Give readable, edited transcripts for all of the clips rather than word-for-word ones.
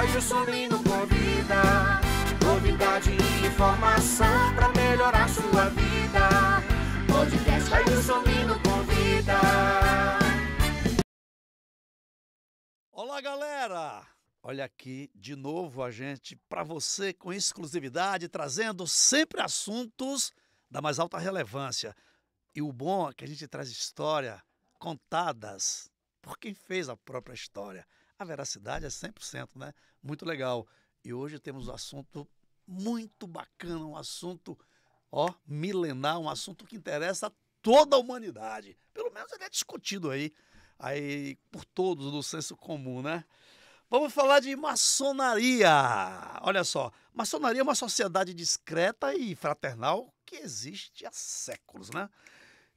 Ailson Lino convida. Novidade e informação pra melhorar sua vida. Podcast Ailson Lino convida. Olá, galera! Olha aqui de novo a gente para você com exclusividade, trazendo sempre assuntos da mais alta relevância. E o bom é que a gente traz história contadas por quem fez a própria história. A veracidade é 100%, né? Muito legal. E hoje temos um assunto muito bacana, um assunto, milenar, um assunto que interessa a toda a humanidade. Pelo menos ele é discutido aí por todos no senso comum, né? Vamos falar de maçonaria. Olha só, maçonaria é uma sociedade discreta e fraternal que existe há séculos, né?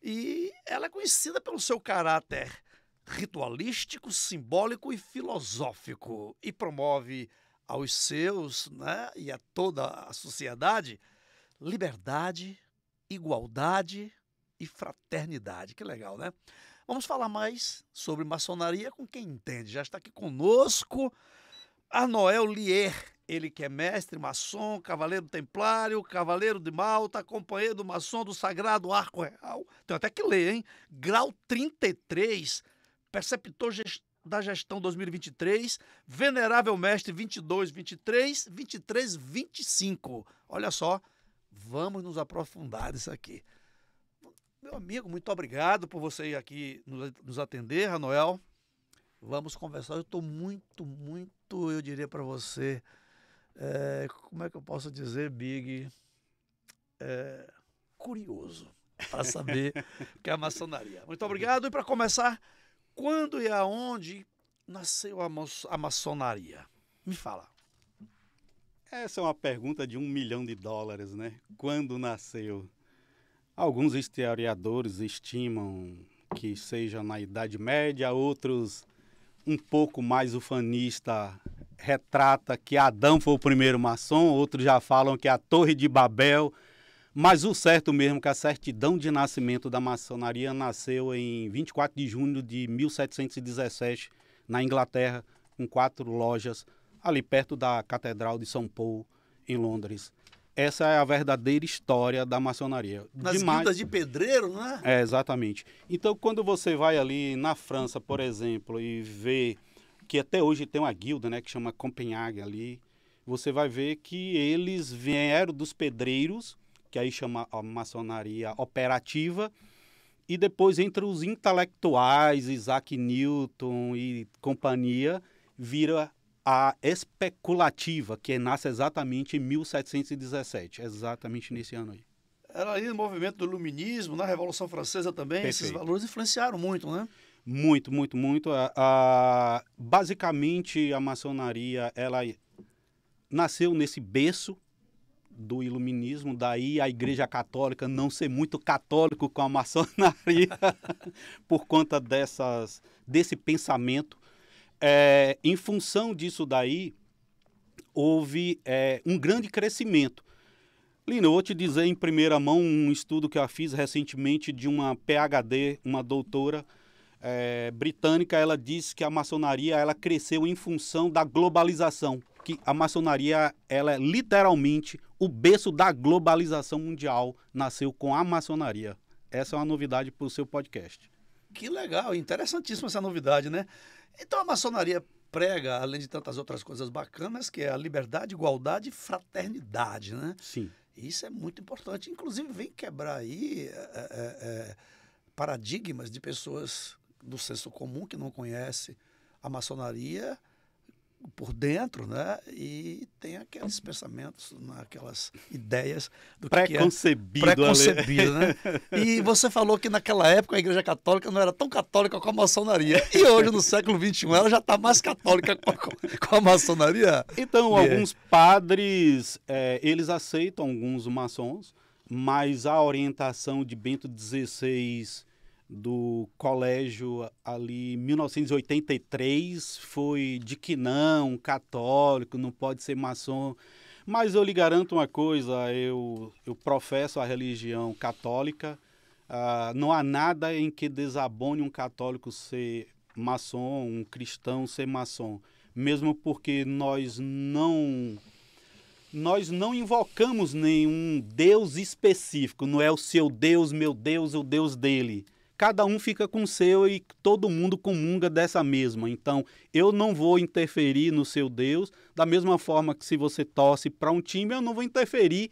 E ela é conhecida pelo seu caráter ritualístico, simbólico e filosófico e promove aos seus, né, e a toda a sociedade liberdade, igualdade e fraternidade. Que legal, né? Vamos falar mais sobre maçonaria com quem entende. Já está aqui conosco Arnoel Lier, ele que é mestre maçom, cavaleiro templário, cavaleiro de Malta, companheiro do maçom do Sagrado Arco Real. Tem até que ler, hein? Grau 33, preceptor da gestão 2023, venerável mestre 22, 23, 23, 25. Olha só, vamos nos aprofundar nisso aqui. Meu amigo, muito obrigado por você ir aqui nos atender, Arnoel. Vamos conversar. Eu estou muito, eu diria para você, como é que eu posso dizer, Big, curioso para saber o que é a maçonaria. Muito obrigado. E para começar, quando e aonde nasceu a maçonaria? Me fala. Essa é uma pergunta de $1 milhão, né? Quando nasceu? Alguns historiadores estimam que seja na Idade Média, outros um pouco mais ufanista retrata que Adão foi o primeiro maçom, outros já falam que a Torre de Babel, mas o certo mesmo é que a certidão de nascimento da maçonaria nasceu em 24 de junho de 1717, na Inglaterra, com 4 lojas, ali perto da Catedral de São Paulo, em Londres. Essa é a verdadeira história da maçonaria. Nas guildas de pedreiro, né? É, exatamente. Então, quando você vai ali na França, por exemplo, e vê que até hoje tem uma guilda, né, que chama Copenhague ali, você vai ver que eles vieram dos pedreiros, que aí chama a maçonaria operativa, e depois entre os intelectuais, Isaac Newton e companhia, vira a especulativa, que nasce exatamente em 1717, exatamente nesse ano aí. Era ali no movimento do iluminismo, na Revolução Francesa também, Perfeito. Esses valores influenciaram muito, né? Muito. Basicamente, a maçonaria, ela nasceu nesse berço do iluminismo, daí a Igreja Católica não ser muito católico com a maçonaria, por conta desse pensamento. Em função disso daí, houve um grande crescimento. Lino, eu vou te dizer em primeira mão um estudo que eu fiz recentemente de uma PhD, uma doutora britânica. Ela disse que a maçonaria ela cresceu em função da globalização, que a maçonaria ela é literalmente o berço da globalização mundial, nasceu com a maçonaria. Essa é uma novidade para o seu podcast. Que legal, interessantíssima essa novidade, né? Então a maçonaria prega, além de tantas outras coisas bacanas, que é a liberdade, igualdade e fraternidade, né? Sim. Isso é muito importante. Inclusive vem quebrar aí paradigmas de pessoas do senso comum que não conhecem a maçonaria por dentro, né? E tem aqueles pensamentos, aquelas ideias do preconcebido, né? E você falou que naquela época a Igreja Católica não era tão católica com a maçonaria. E hoje, no século XXI, ela já está mais católica com a maçonaria? Então, alguns padres, eles aceitam alguns maçons, mas a orientação de Bento XVI do colégio ali em 1983 foi de que não, católico, não pode ser maçom. Mas eu lhe garanto uma coisa, eu professo a religião católica, não há nada em que desabone um católico ser maçom, um cristão ser maçom. mesmo porque nós não invocamos nenhum Deus específico, não é o seu Deus, meu Deus, o Deus dele. Cada um fica com o seu e todo mundo comunga dessa mesma. Então, eu não vou interferir no seu Deus, da mesma forma que se você torce para um time, eu não vou interferir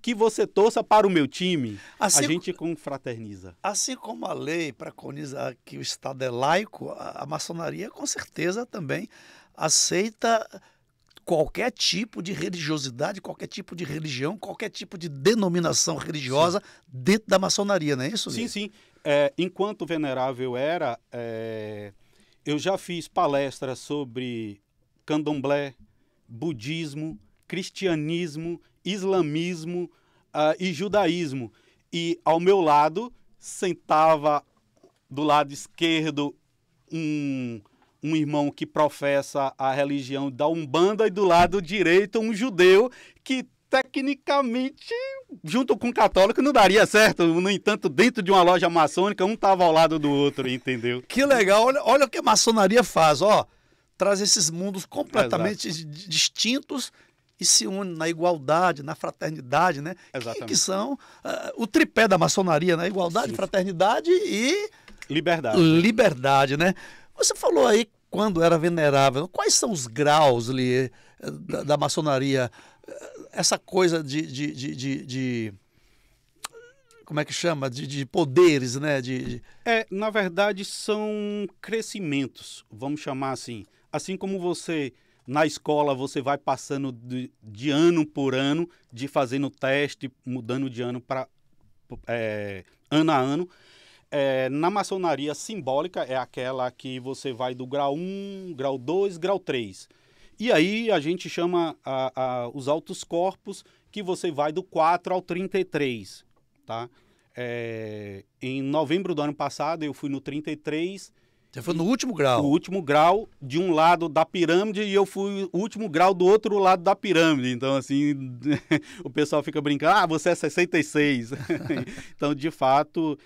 que você torça para o meu time. Assim, a gente confraterniza. Assim como a lei preconiza que o Estado é laico, a maçonaria com certeza também aceita qualquer tipo de religiosidade, qualquer tipo de religião, qualquer tipo de denominação religiosa dentro da maçonaria, não é isso, Lê? Sim, sim. Enquanto venerável era, eu já fiz palestras sobre candomblé, budismo, cristianismo, islamismo e judaísmo. E ao meu lado sentava do lado esquerdo um irmão que professa a religião da Umbanda e do lado direito um judeu que tecnicamente, junto com o católico, não daria certo. No entanto, dentro de uma loja maçônica, um estava ao lado do outro, entendeu? Que legal, olha o que a maçonaria faz, ó. Traz esses mundos completamente distintos e se une na igualdade, na fraternidade, né? Exatamente. Que são o tripé da maçonaria, né? Igualdade, sim, fraternidade e liberdade, né? Você falou aí quando era venerável. Quais são os graus ali da maçonaria? Essa coisa de como é que chama? De poderes, né? Na verdade, são crescimentos, vamos chamar assim. Assim como você, na escola, você vai passando de ano por ano, de fazendo teste, mudando de ano para ano a ano. Na maçonaria simbólica é aquela que você vai do grau 1, grau 2, grau 3. E aí a gente chama os altos corpos, que você vai do 4 ao 33. Tá? Em novembro do ano passado eu fui no 33. Você foi no último grau? O último grau de um lado da pirâmide e eu fui o último grau do outro lado da pirâmide. Então, assim, o pessoal fica brincando, você é 66. Então, de fato,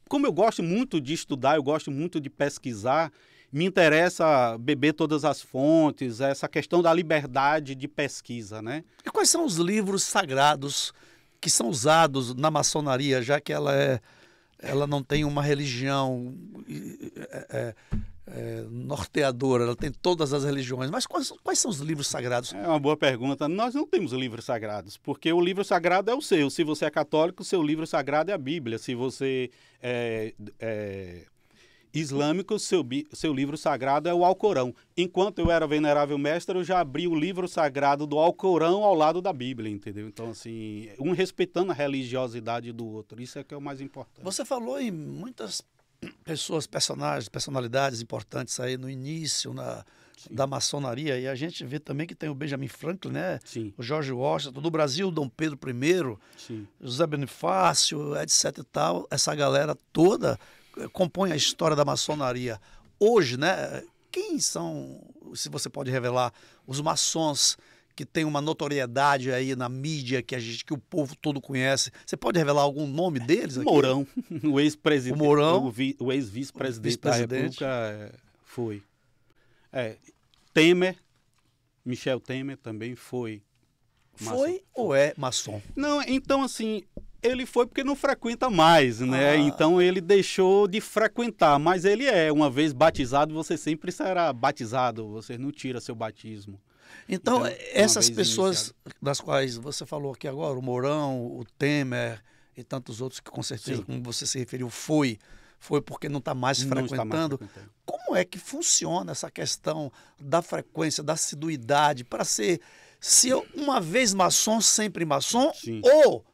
como eu gosto muito de estudar, eu gosto muito de pesquisar, me interessa beber todas as fontes, essa questão da liberdade de pesquisa, né? E quais são os livros sagrados que são usados na maçonaria, já que ela não tem uma religião norteadora, ela tem todas as religiões. Mas quais são os livros sagrados? É uma boa pergunta. Nós não temos livros sagrados, porque o livro sagrado é o seu. Se você é católico, o seu livro sagrado é a Bíblia. Se você é islâmico, o seu livro sagrado é o Alcorão. Enquanto eu era venerável mestre, eu já abri o livro sagrado do Alcorão ao lado da Bíblia, entendeu? Então, assim, um respeitando a religiosidade do outro. Isso é que é o mais importante. Você falou em muitas personalidades importantes aí no início da maçonaria, e a gente vê também que tem o Benjamin Franklin, né? Sim. O George Washington, no Brasil, Dom Pedro I, sim, José Bonifácio, etc e tal, essa galera toda compõe a história da maçonaria. Hoje, né? Quem são, se você pode revelar, os maçons que tem uma notoriedade aí na mídia que o povo todo conhece? Você pode revelar algum nome deles aqui? Mourão, o ex-presidente, o ex-vice-presidente da República foi. Temer, Michel Temer também foi maçom. Foi ou é maçom? Não, então assim, ele foi porque não frequenta mais, né? Então ele deixou de frequentar, mas ele uma vez batizado, você sempre será batizado, você não tira seu batismo. Então essas pessoas das quais você falou aqui agora, o Mourão, o Temer e tantos outros que com certeza, como você se referiu, foi porque não está mais frequentando. Como é que funciona essa questão da frequência, da assiduidade, para ser, se eu, uma vez maçom, sempre maçom, sim, ou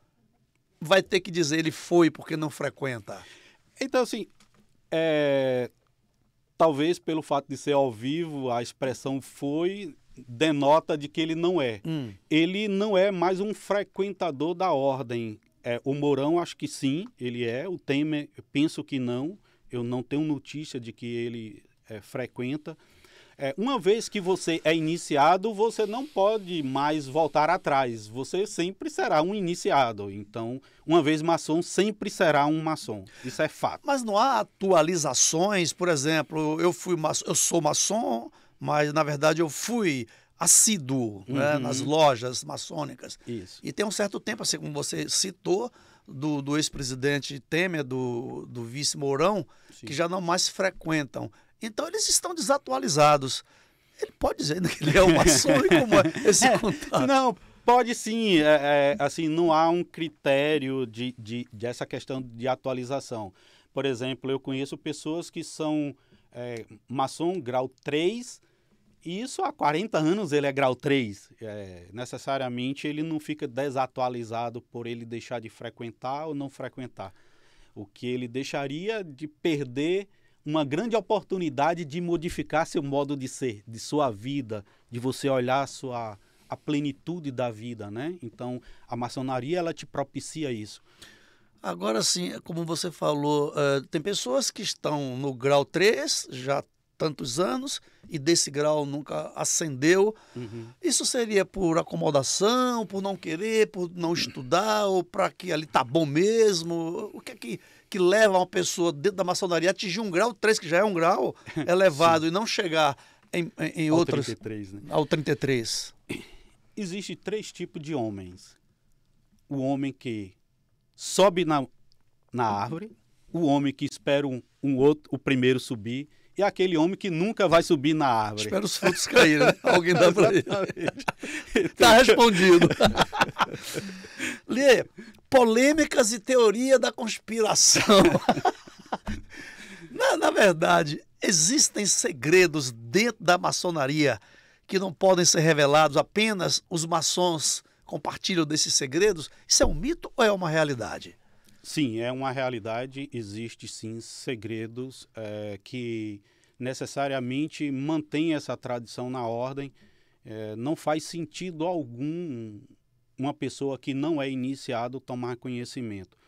vai ter que dizer ele foi porque não frequenta? Então, assim, talvez pelo fato de ser ao vivo, a expressão foi denota de que ele não é. Ele não é mais um frequentador da ordem. O Mourão, acho que sim, ele é. O Temer, eu penso que não. Eu não tenho notícia de que ele frequenta. Uma vez que você é iniciado, você não pode mais voltar atrás. Você sempre será um iniciado. Então, uma vez maçom, sempre será um maçom. Isso é fato. Mas não há atualizações, por exemplo, eu sou maçom, mas na verdade eu fui assíduo, né, nas lojas maçônicas. Isso. E tem um certo tempo, assim como você citou, do ex-presidente Temer, do vice Mourão, Sim. que já não mais frequentam. Então eles estão desatualizados. Ele pode dizer ainda que ele é um maçom e como é esse contato? Não, pode sim. Assim, não há um critério dessa questão de atualização. Por exemplo, eu conheço pessoas que são maçom grau 3, e isso há 40 anos ele é grau 3. Necessariamente ele não fica desatualizado por ele deixar de frequentar ou não frequentar. O que ele deixaria de perder uma grande oportunidade de modificar seu modo de ser, de sua vida, de você olhar a plenitude da vida, né? Então, a maçonaria, ela te propicia isso. Agora sim, como você falou, tem pessoas que estão no grau 3, já há tantos anos, e desse grau nunca ascendeu. Isso seria por acomodação, por não querer, por não estudar, ou para que ali tá bom mesmo? O que é que leva uma pessoa dentro da maçonaria a atingir um grau 3, que já é um grau elevado, e não chegar em Ao outras... 33, né? Ao 33. Existem 3 tipos de homens. O homem que sobe na árvore, o homem que espera o primeiro subir, e aquele homem que nunca vai subir na árvore. Espera os frutos caírem, né? Alguém dá para ele. Está respondido. Lê, polêmicas e teoria da conspiração. Na verdade, existem segredos dentro da maçonaria que não podem ser revelados, apenas os maçons compartilham desses segredos? Isso é um mito ou é uma realidade? Sim, é uma realidade. Existe sim segredos que necessariamente mantêm essa tradição na ordem. Não faz sentido algum uma pessoa que não é iniciado tomar conhecimento.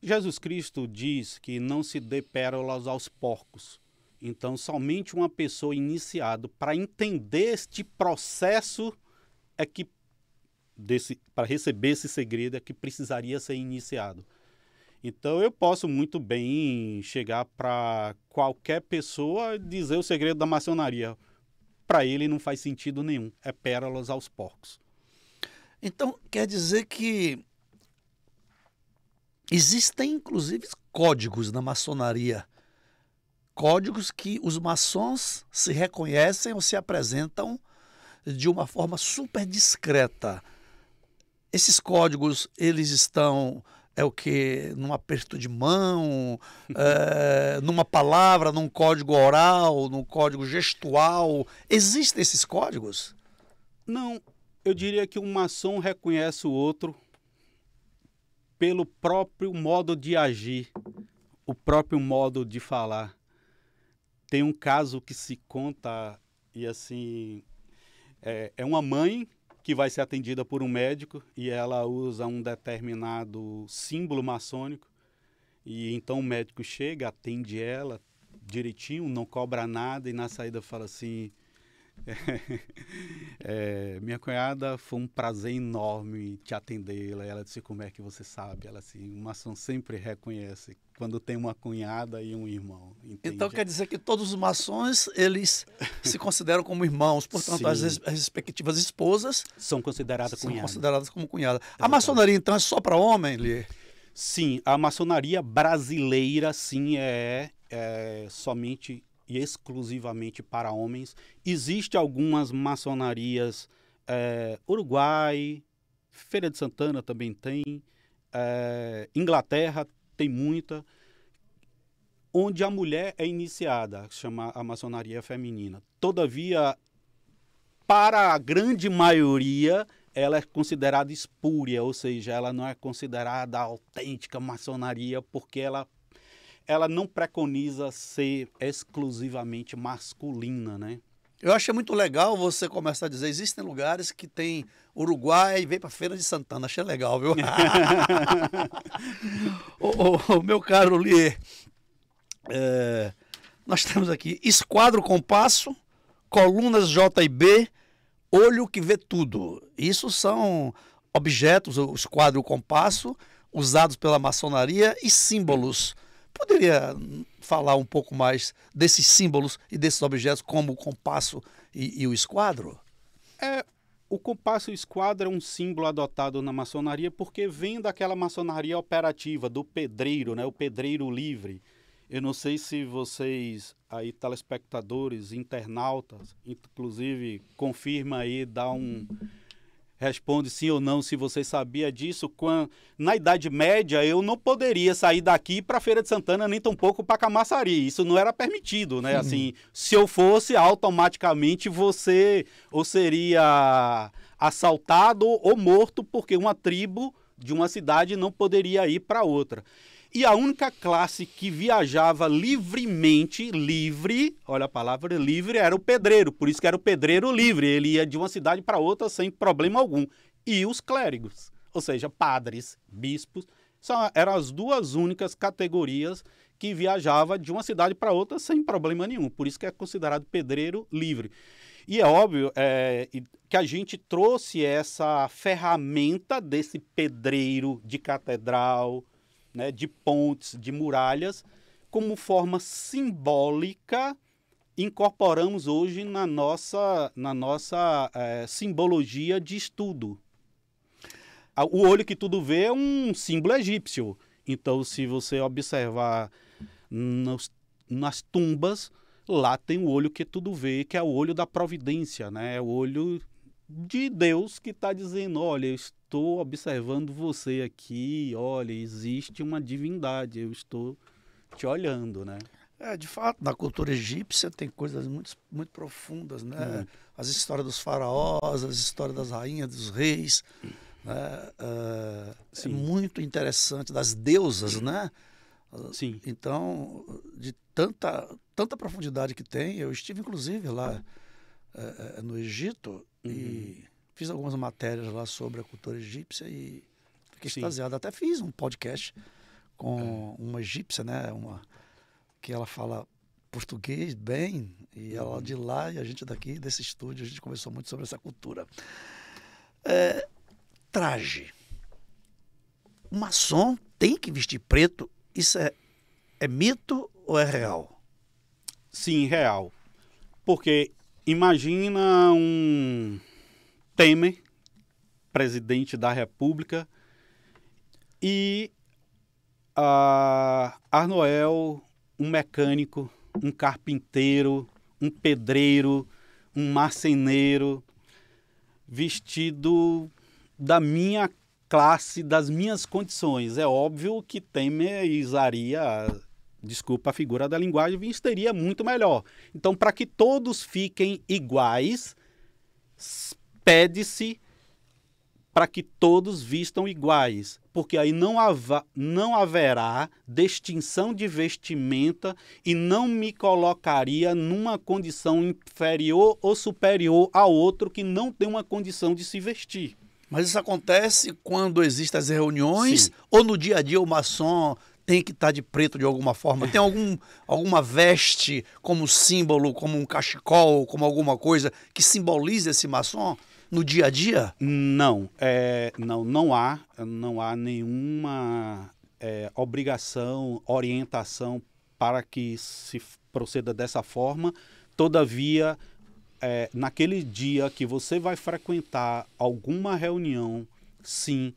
Jesus Cristo diz que não se dê pérolas aos porcos. Então, somente uma pessoa iniciada para entender este processo para receber esse segredo é que precisaria ser iniciado. Então, eu posso muito bem chegar para qualquer pessoa e dizer o segredo da maçonaria. Para ele não faz sentido nenhum. É pérolas aos porcos. Então, quer dizer que existem, inclusive, códigos na maçonaria. Códigos que os maçons se reconhecem ou se apresentam de uma forma super discreta. Esses códigos, eles estão... num aperto de mão, numa palavra, num código oral, num código gestual. Existem esses códigos? Não, eu diria que um maçom reconhece o outro pelo próprio modo de agir, o próprio modo de falar. Tem um caso que se conta, e assim, é uma mãe que vai ser atendida por um médico e ela usa um determinado símbolo maçônico, e então o médico chega, atende ela direitinho, não cobra nada, e na saída fala assim: minha cunhada, foi um prazer enorme te atendê-la. Ela disse: como é que você sabe? Ela assim, o maçom sempre reconhece quando tem uma cunhada e um irmão. Entende? Então quer dizer que todos os maçons, eles se consideram como irmãos, portanto as respectivas esposas são consideradas como cunhadas. A maçonaria então é só para homem, Lê? Sim, a maçonaria brasileira sim é somente e exclusivamente para homens. Existem algumas maçonarias, Uruguai, Feira de Santana também tem, Inglaterra tem muita, onde a mulher é iniciada, chama a maçonaria feminina. Todavia, para a grande maioria, ela é considerada espúria, ou seja, ela não é considerada autêntica maçonaria, porque ela não preconiza ser exclusivamente masculina, né? Eu achei muito legal você começar a dizer, existem lugares que tem Uruguai e vem para Feira de Santana. Achei legal, viu? Meu caro Lier, nós temos aqui Esquadro Compasso, colunas J e B, olho que vê tudo. Isso são objetos, o esquadro e o compasso, usados pela maçonaria e símbolos. Poderia falar um pouco mais desses símbolos e desses objetos, como o compasso e o esquadro? O compasso e o esquadro é um símbolo adotado na maçonaria porque vem daquela maçonaria operativa, do pedreiro, né? O pedreiro livre. Eu não sei se vocês, aí, telespectadores, internautas, inclusive, confirma aí, responde sim ou não se você sabia disso. Na Idade Média, eu não poderia sair daqui para Feira de Santana, nem tampouco para Camaçari. Isso não era permitido, né? Assim, se eu fosse, automaticamente você ou seria assaltado ou morto, porque uma tribo de uma cidade não poderia ir para outra. E a única classe que viajava livremente, olha a palavra livre, era o pedreiro. Por isso que era o pedreiro livre. Ele ia de uma cidade para outra sem problema algum. E os clérigos, ou seja, padres, bispos, eram as duas únicas categorias que viajava de uma cidade para outra sem problema nenhum. Por isso que é considerado pedreiro livre. E é óbvio que a gente trouxe essa ferramenta desse pedreiro de catedral, né, de pontes, de muralhas, como forma simbólica, incorporamos hoje na nossa simbologia de estudo. O olho que tudo vê é um símbolo egípcio. Então, se você observar nas tumbas, lá tem o olho que tudo vê, que é o olho da providência, né? É o olho de Deus que está dizendo, olha, eu estou observando você aqui, olha, existe uma divindade, eu estou te olhando, né? De fato, na cultura egípcia tem coisas muito, muito profundas, né? As histórias dos faraós, as histórias das rainhas, dos reis, né? É muito interessante, das deusas, né? Sim. Então, de tanta profundidade que tem, eu estive inclusive lá no Egito e fiz algumas matérias lá sobre a cultura egípcia e fiquei extasiado. Até fiz um podcast com uma egípcia, né? Que ela fala português bem, e ela de lá e a gente daqui, desse estúdio, a gente conversou muito sobre essa cultura. Traje. O maçom tem que vestir preto? Isso é mito ou é real? Sim, real. Porque imagina um Temer, presidente da República, e Arnoel, um mecânico, um carpinteiro, um pedreiro, um marceneiro, vestido da minha classe, das minhas condições. É óbvio que Temer usaria, desculpa a figura da linguagem, vestiria muito melhor. Então, para que todos fiquem iguais, pede-se para que todos vistam iguais, porque aí não haverá distinção de vestimenta e não me colocaria numa condição inferior ou superior ao outro que não tem uma condição de se vestir. Mas isso acontece quando existem as reuniões. Sim. Ou no dia a dia o maçom tem que estar de preto de alguma forma? Tem alguma veste como símbolo, como um cachecol, como alguma coisa que simbolize esse maçom no dia a dia? Não há nenhuma obrigação, orientação para que se proceda dessa forma. Todavia, naquele dia que você vai frequentar alguma reunião, sim,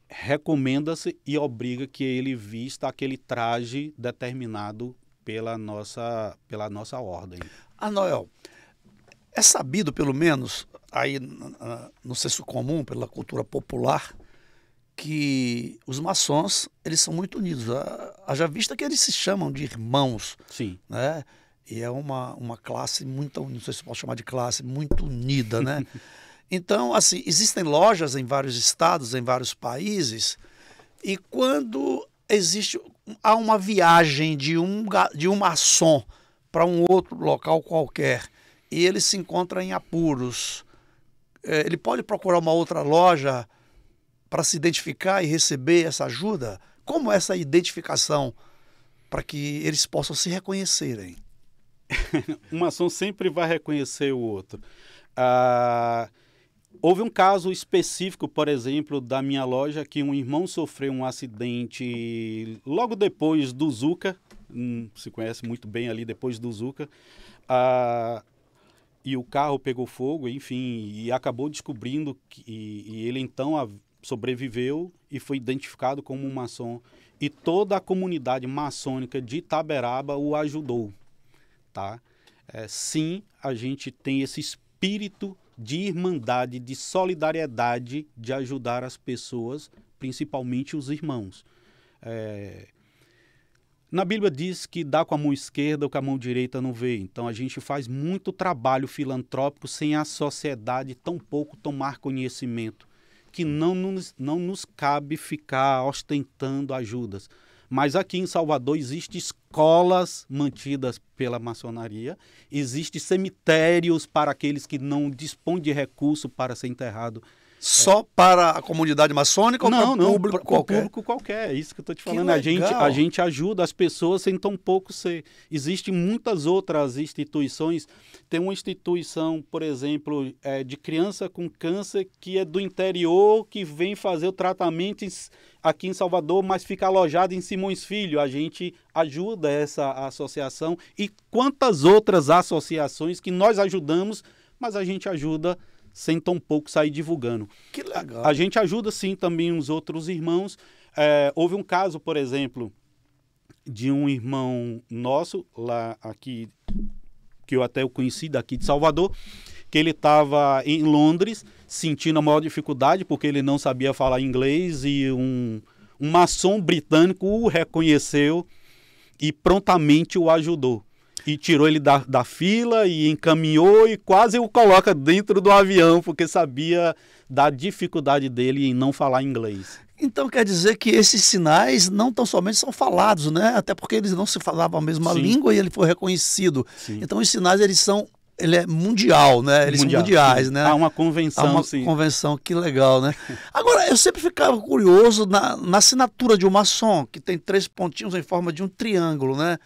recomenda-se e obriga que ele vista aquele traje determinado pela nossa ordem. Noel, é sabido, pelo menos, aí no senso comum, pela cultura popular, que os maçons, eles são muito unidos. Haja vista que eles se chamam de irmãos. Sim. Né? E é uma classe muito, não sei se posso chamar de classe, muito unida, né? Então, assim, existem lojas em vários estados, em vários países, e quando há uma viagem de um maçom para um outro local qualquer, e ele se encontra em apuros, ele pode procurar uma outra loja para se identificar e receber essa ajuda? Como é essa identificação para que eles possam se reconhecerem? Um maçom sempre vai reconhecer o outro. Houve um caso específico, por exemplo, da minha loja, que um irmão sofreu um acidente logo depois do Zuca, se conhece muito bem ali depois do Zuca, e o carro pegou fogo, enfim, e acabou descobrindo e ele então sobreviveu e foi identificado como um maçom. E toda a comunidade maçônica de Itaberaba o ajudou. Tá? Sim, a gente tem esse espírito de irmandade, de solidariedade, de ajudar as pessoas, principalmente os irmãos. Na Bíblia diz que dá com a mão esquerda o que a mão direita não vê. Então a gente faz muito trabalho filantrópico sem a sociedade tampouco tomar conhecimento, que não nos cabe ficar ostentando ajudas. Mas aqui em Salvador existem escolas mantidas pela maçonaria, existem cemitérios para aqueles que não dispõem de recurso para ser enterrado. Só para a comunidade maçônica ou para o público qualquer? Público qualquer, é isso que eu estou te falando. A gente ajuda as pessoas sem tão pouco ser. Existem muitas outras instituições. Tem uma instituição, por exemplo, de criança com câncer que é do interior, que vem fazer o tratamento aqui em Salvador, mas fica alojado em Simões Filho. A gente ajuda essa associação e quantas outras associações que nós ajudamos, mas a gente ajuda sem tão pouco sair divulgando. Que legal. A gente ajuda, sim, também os outros irmãos. Houve um caso, por exemplo, de um irmão nosso, lá aqui, que eu até conheci daqui de Salvador, que ele estava em Londres, sentindo a maior dificuldade, porque ele não sabia falar inglês, e um maçom britânico o reconheceu e prontamente o ajudou. E tirou ele da fila e encaminhou e quase o coloca dentro do avião, porque sabia da dificuldade dele em não falar inglês. Então quer dizer que esses sinais não tão somente são falados, né? Até porque eles não se falavam a mesma língua e ele foi reconhecido. Sim. Então os sinais, ele é mundial, né? Eles são mundiais, sim. Né? Há uma convenção, Há uma convenção, que legal, né? Agora, eu sempre ficava curioso na assinatura de um maçom, que tem 3 pontinhos em forma de um triângulo, né?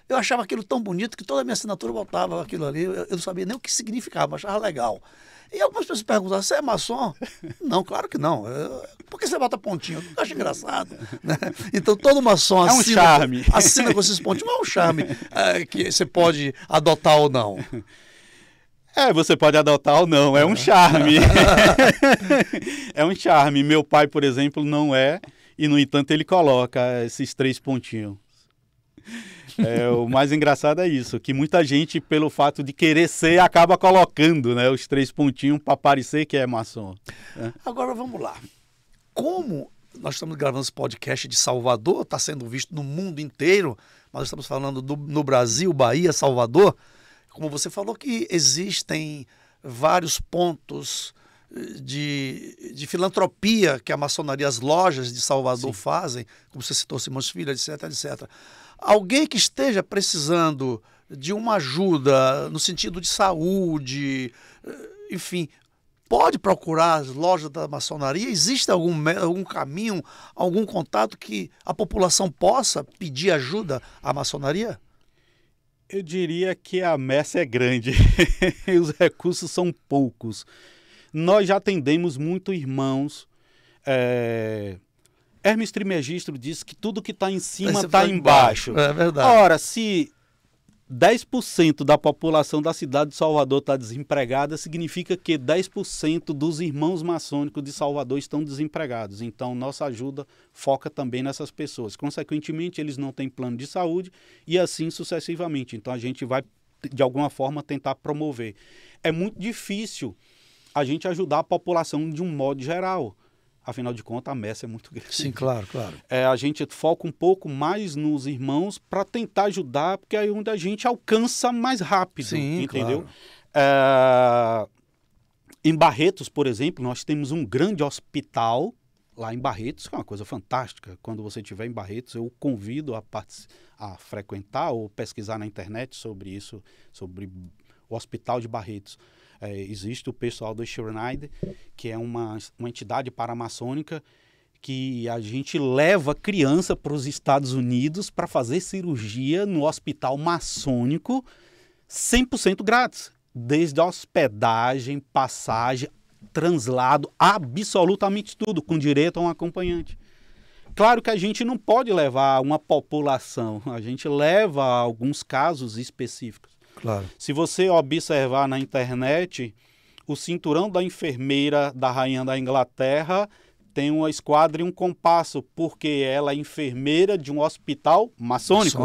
Eu achava aquilo tão bonito que toda a minha assinatura voltava aquilo ali. Eu não sabia nem o que significava, mas achava legal. E algumas pessoas perguntavam, você é maçom? Não, claro que não. Por que você bota pontinho? Eu acho engraçado. Né? Então todo maçom assina com esses pontinhos. Mas é um charme que você pode adotar ou não. Você pode adotar ou não. É um charme. É um charme. Meu pai, por exemplo, não é. E, no entanto, ele coloca esses 3 pontinhos. O mais engraçado é isso, que muita gente, pelo fato de querer ser, acaba colocando, né, os 3 pontinhos para parecer que é maçom. Agora vamos lá. Como nós estamos gravando esse podcast de Salvador, está sendo visto no mundo inteiro, mas estamos falando no Brasil, Bahia, Salvador, como você falou que existem vários pontos de filantropia que a maçonaria, as lojas de Salvador fazem, como você citou, Simões Filho, etc, etc. Alguém que esteja precisando de uma ajuda no sentido de saúde, enfim, pode procurar as lojas da maçonaria? Existe algum caminho, algum contato que a população possa pedir ajuda à maçonaria? Eu diria que a messe é grande e os recursos são poucos. Nós já atendemos muito irmãos. Hermes Trismegisto diz que tudo que está em cima está embaixo. É verdade. Ora, se 10% da população da cidade de Salvador está desempregada, significa que 10% dos irmãos maçônicos de Salvador estão desempregados. Então, nossa ajuda foca também nessas pessoas. Consequentemente, eles não têm plano de saúde e assim sucessivamente. Então, a gente vai, de alguma forma, tentar promover. É muito difícil a gente ajudar a população de um modo geral. Afinal de contas, a messe é muito grande. Sim, claro, claro. A gente foca um pouco mais nos irmãos para tentar ajudar, porque é onde a gente alcança mais rápido. Sim, entendeu? Claro. Em Barretos, por exemplo, nós temos um grande hospital lá em Barretos, que é uma coisa fantástica. Quando você estiver em Barretos, eu convido a frequentar ou pesquisar na internet sobre isso, sobre o Hospital de Barretos. Existe o pessoal do Schneider, que é uma entidade paramaçônica que a gente leva criança para os Estados Unidos para fazer cirurgia no hospital maçônico 100% grátis. Desde a hospedagem, passagem, translado, absolutamente tudo, com direito a um acompanhante. Claro que a gente não pode levar uma população, a gente leva alguns casos específicos. Claro. Se você observar na internet, o cinturão da enfermeira da Rainha da Inglaterra tem uma esquadra e um compasso, porque ela é enfermeira de um hospital maçônico.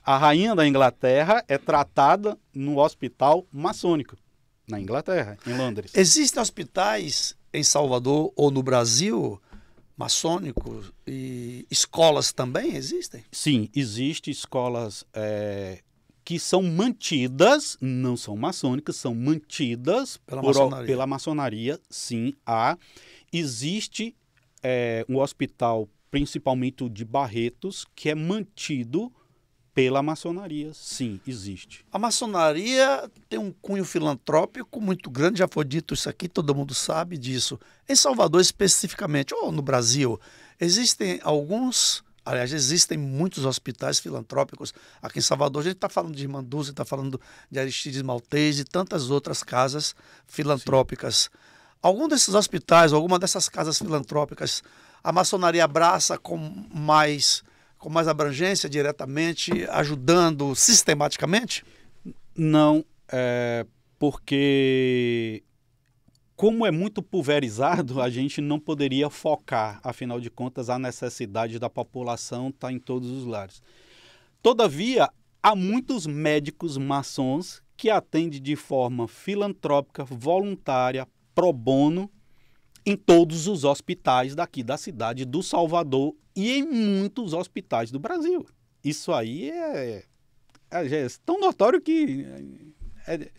A Rainha da Inglaterra é tratada no hospital maçônico, na Inglaterra, em Londres. Existem hospitais em Salvador ou no Brasil maçônicos e escolas também existem? Sim, existem escolas que são mantidas, não são maçônicas, são mantidas pela maçonaria, sim. Existe um hospital, principalmente o de Barretos, que é mantido pela maçonaria, sim, existe. A maçonaria tem um cunho filantrópico muito grande, já foi dito isso aqui, todo mundo sabe disso. Em Salvador especificamente, ou no Brasil, existem existem muitos hospitais filantrópicos. Aqui em Salvador a gente está falando de Irmanduza, está falando de Aristides Maltês e tantas outras casas filantrópicas. Sim. Algum desses hospitais, alguma dessas casas filantrópicas, a maçonaria abraça com mais abrangência, diretamente, ajudando sistematicamente? Não, porque como é muito pulverizado, a gente não poderia focar, afinal de contas, a necessidade da população está em todos os lares. Todavia, há muitos médicos maçons que atendem de forma filantrópica, voluntária, pro bono, em todos os hospitais daqui da cidade do Salvador e em muitos hospitais do Brasil. Isso aí é tão notório que é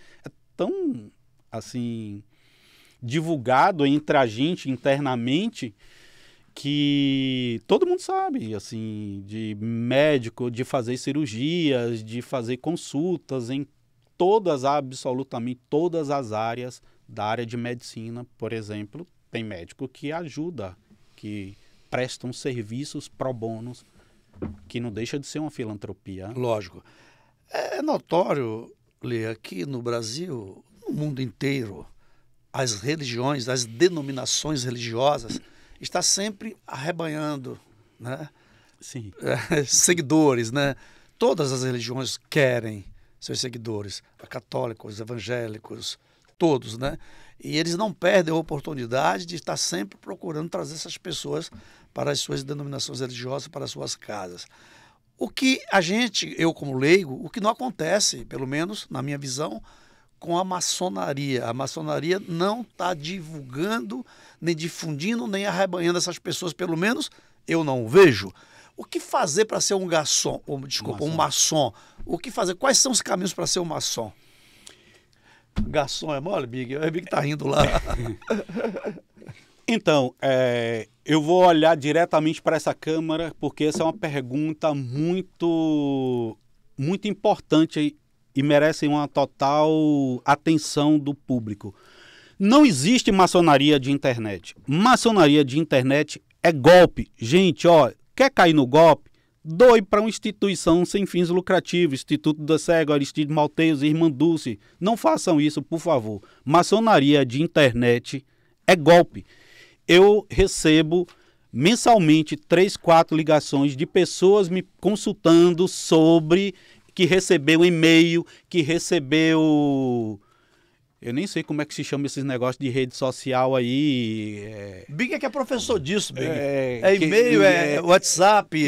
tão, assim, divulgado entre a gente internamente que todo mundo sabe, assim, de médico, de fazer cirurgias, de fazer consultas em absolutamente todas as áreas da área de medicina, por exemplo. Tem médico que ajuda, que prestam serviços pro bono, que não deixa de ser uma filantropia. Lógico. É notório, Lê, aqui no Brasil, no mundo inteiro, as religiões, as denominações religiosas, está sempre arrebanhando, né? Sim. Seguidores, né? Todas as religiões querem seus seguidores, católicos, evangélicos, todos, né? E eles não perdem a oportunidade de estar sempre procurando trazer essas pessoas para as suas denominações religiosas, para as suas casas. O que eu como leigo, o que não acontece, pelo menos na minha visão, com a maçonaria. A maçonaria não está divulgando, nem difundindo, nem arrebanhando essas pessoas, pelo menos eu não vejo. O que fazer para ser um maçom? O que fazer? Quais são os caminhos para ser um maçom? Garçom é mole, Big? O Big tá rindo lá. Então, eu vou olhar diretamente para essa câmera, porque essa é uma pergunta muito, muito importante e merece uma total atenção do público. Não existe maçonaria de internet. Maçonaria de internet é golpe. Gente, quer cair no golpe? Doe para uma instituição sem fins lucrativos, Instituto da Cego, Aristides Maltês, Irmanduza. Não façam isso, por favor. Maçonaria de internet é golpe. Eu recebo mensalmente 3, 4 ligações de pessoas me consultando sobre que recebeu e-mail, que recebeu... Eu nem sei como é que se chama esses negócios de rede social aí. Big é que é professor disso, Big. E-mail, WhatsApp.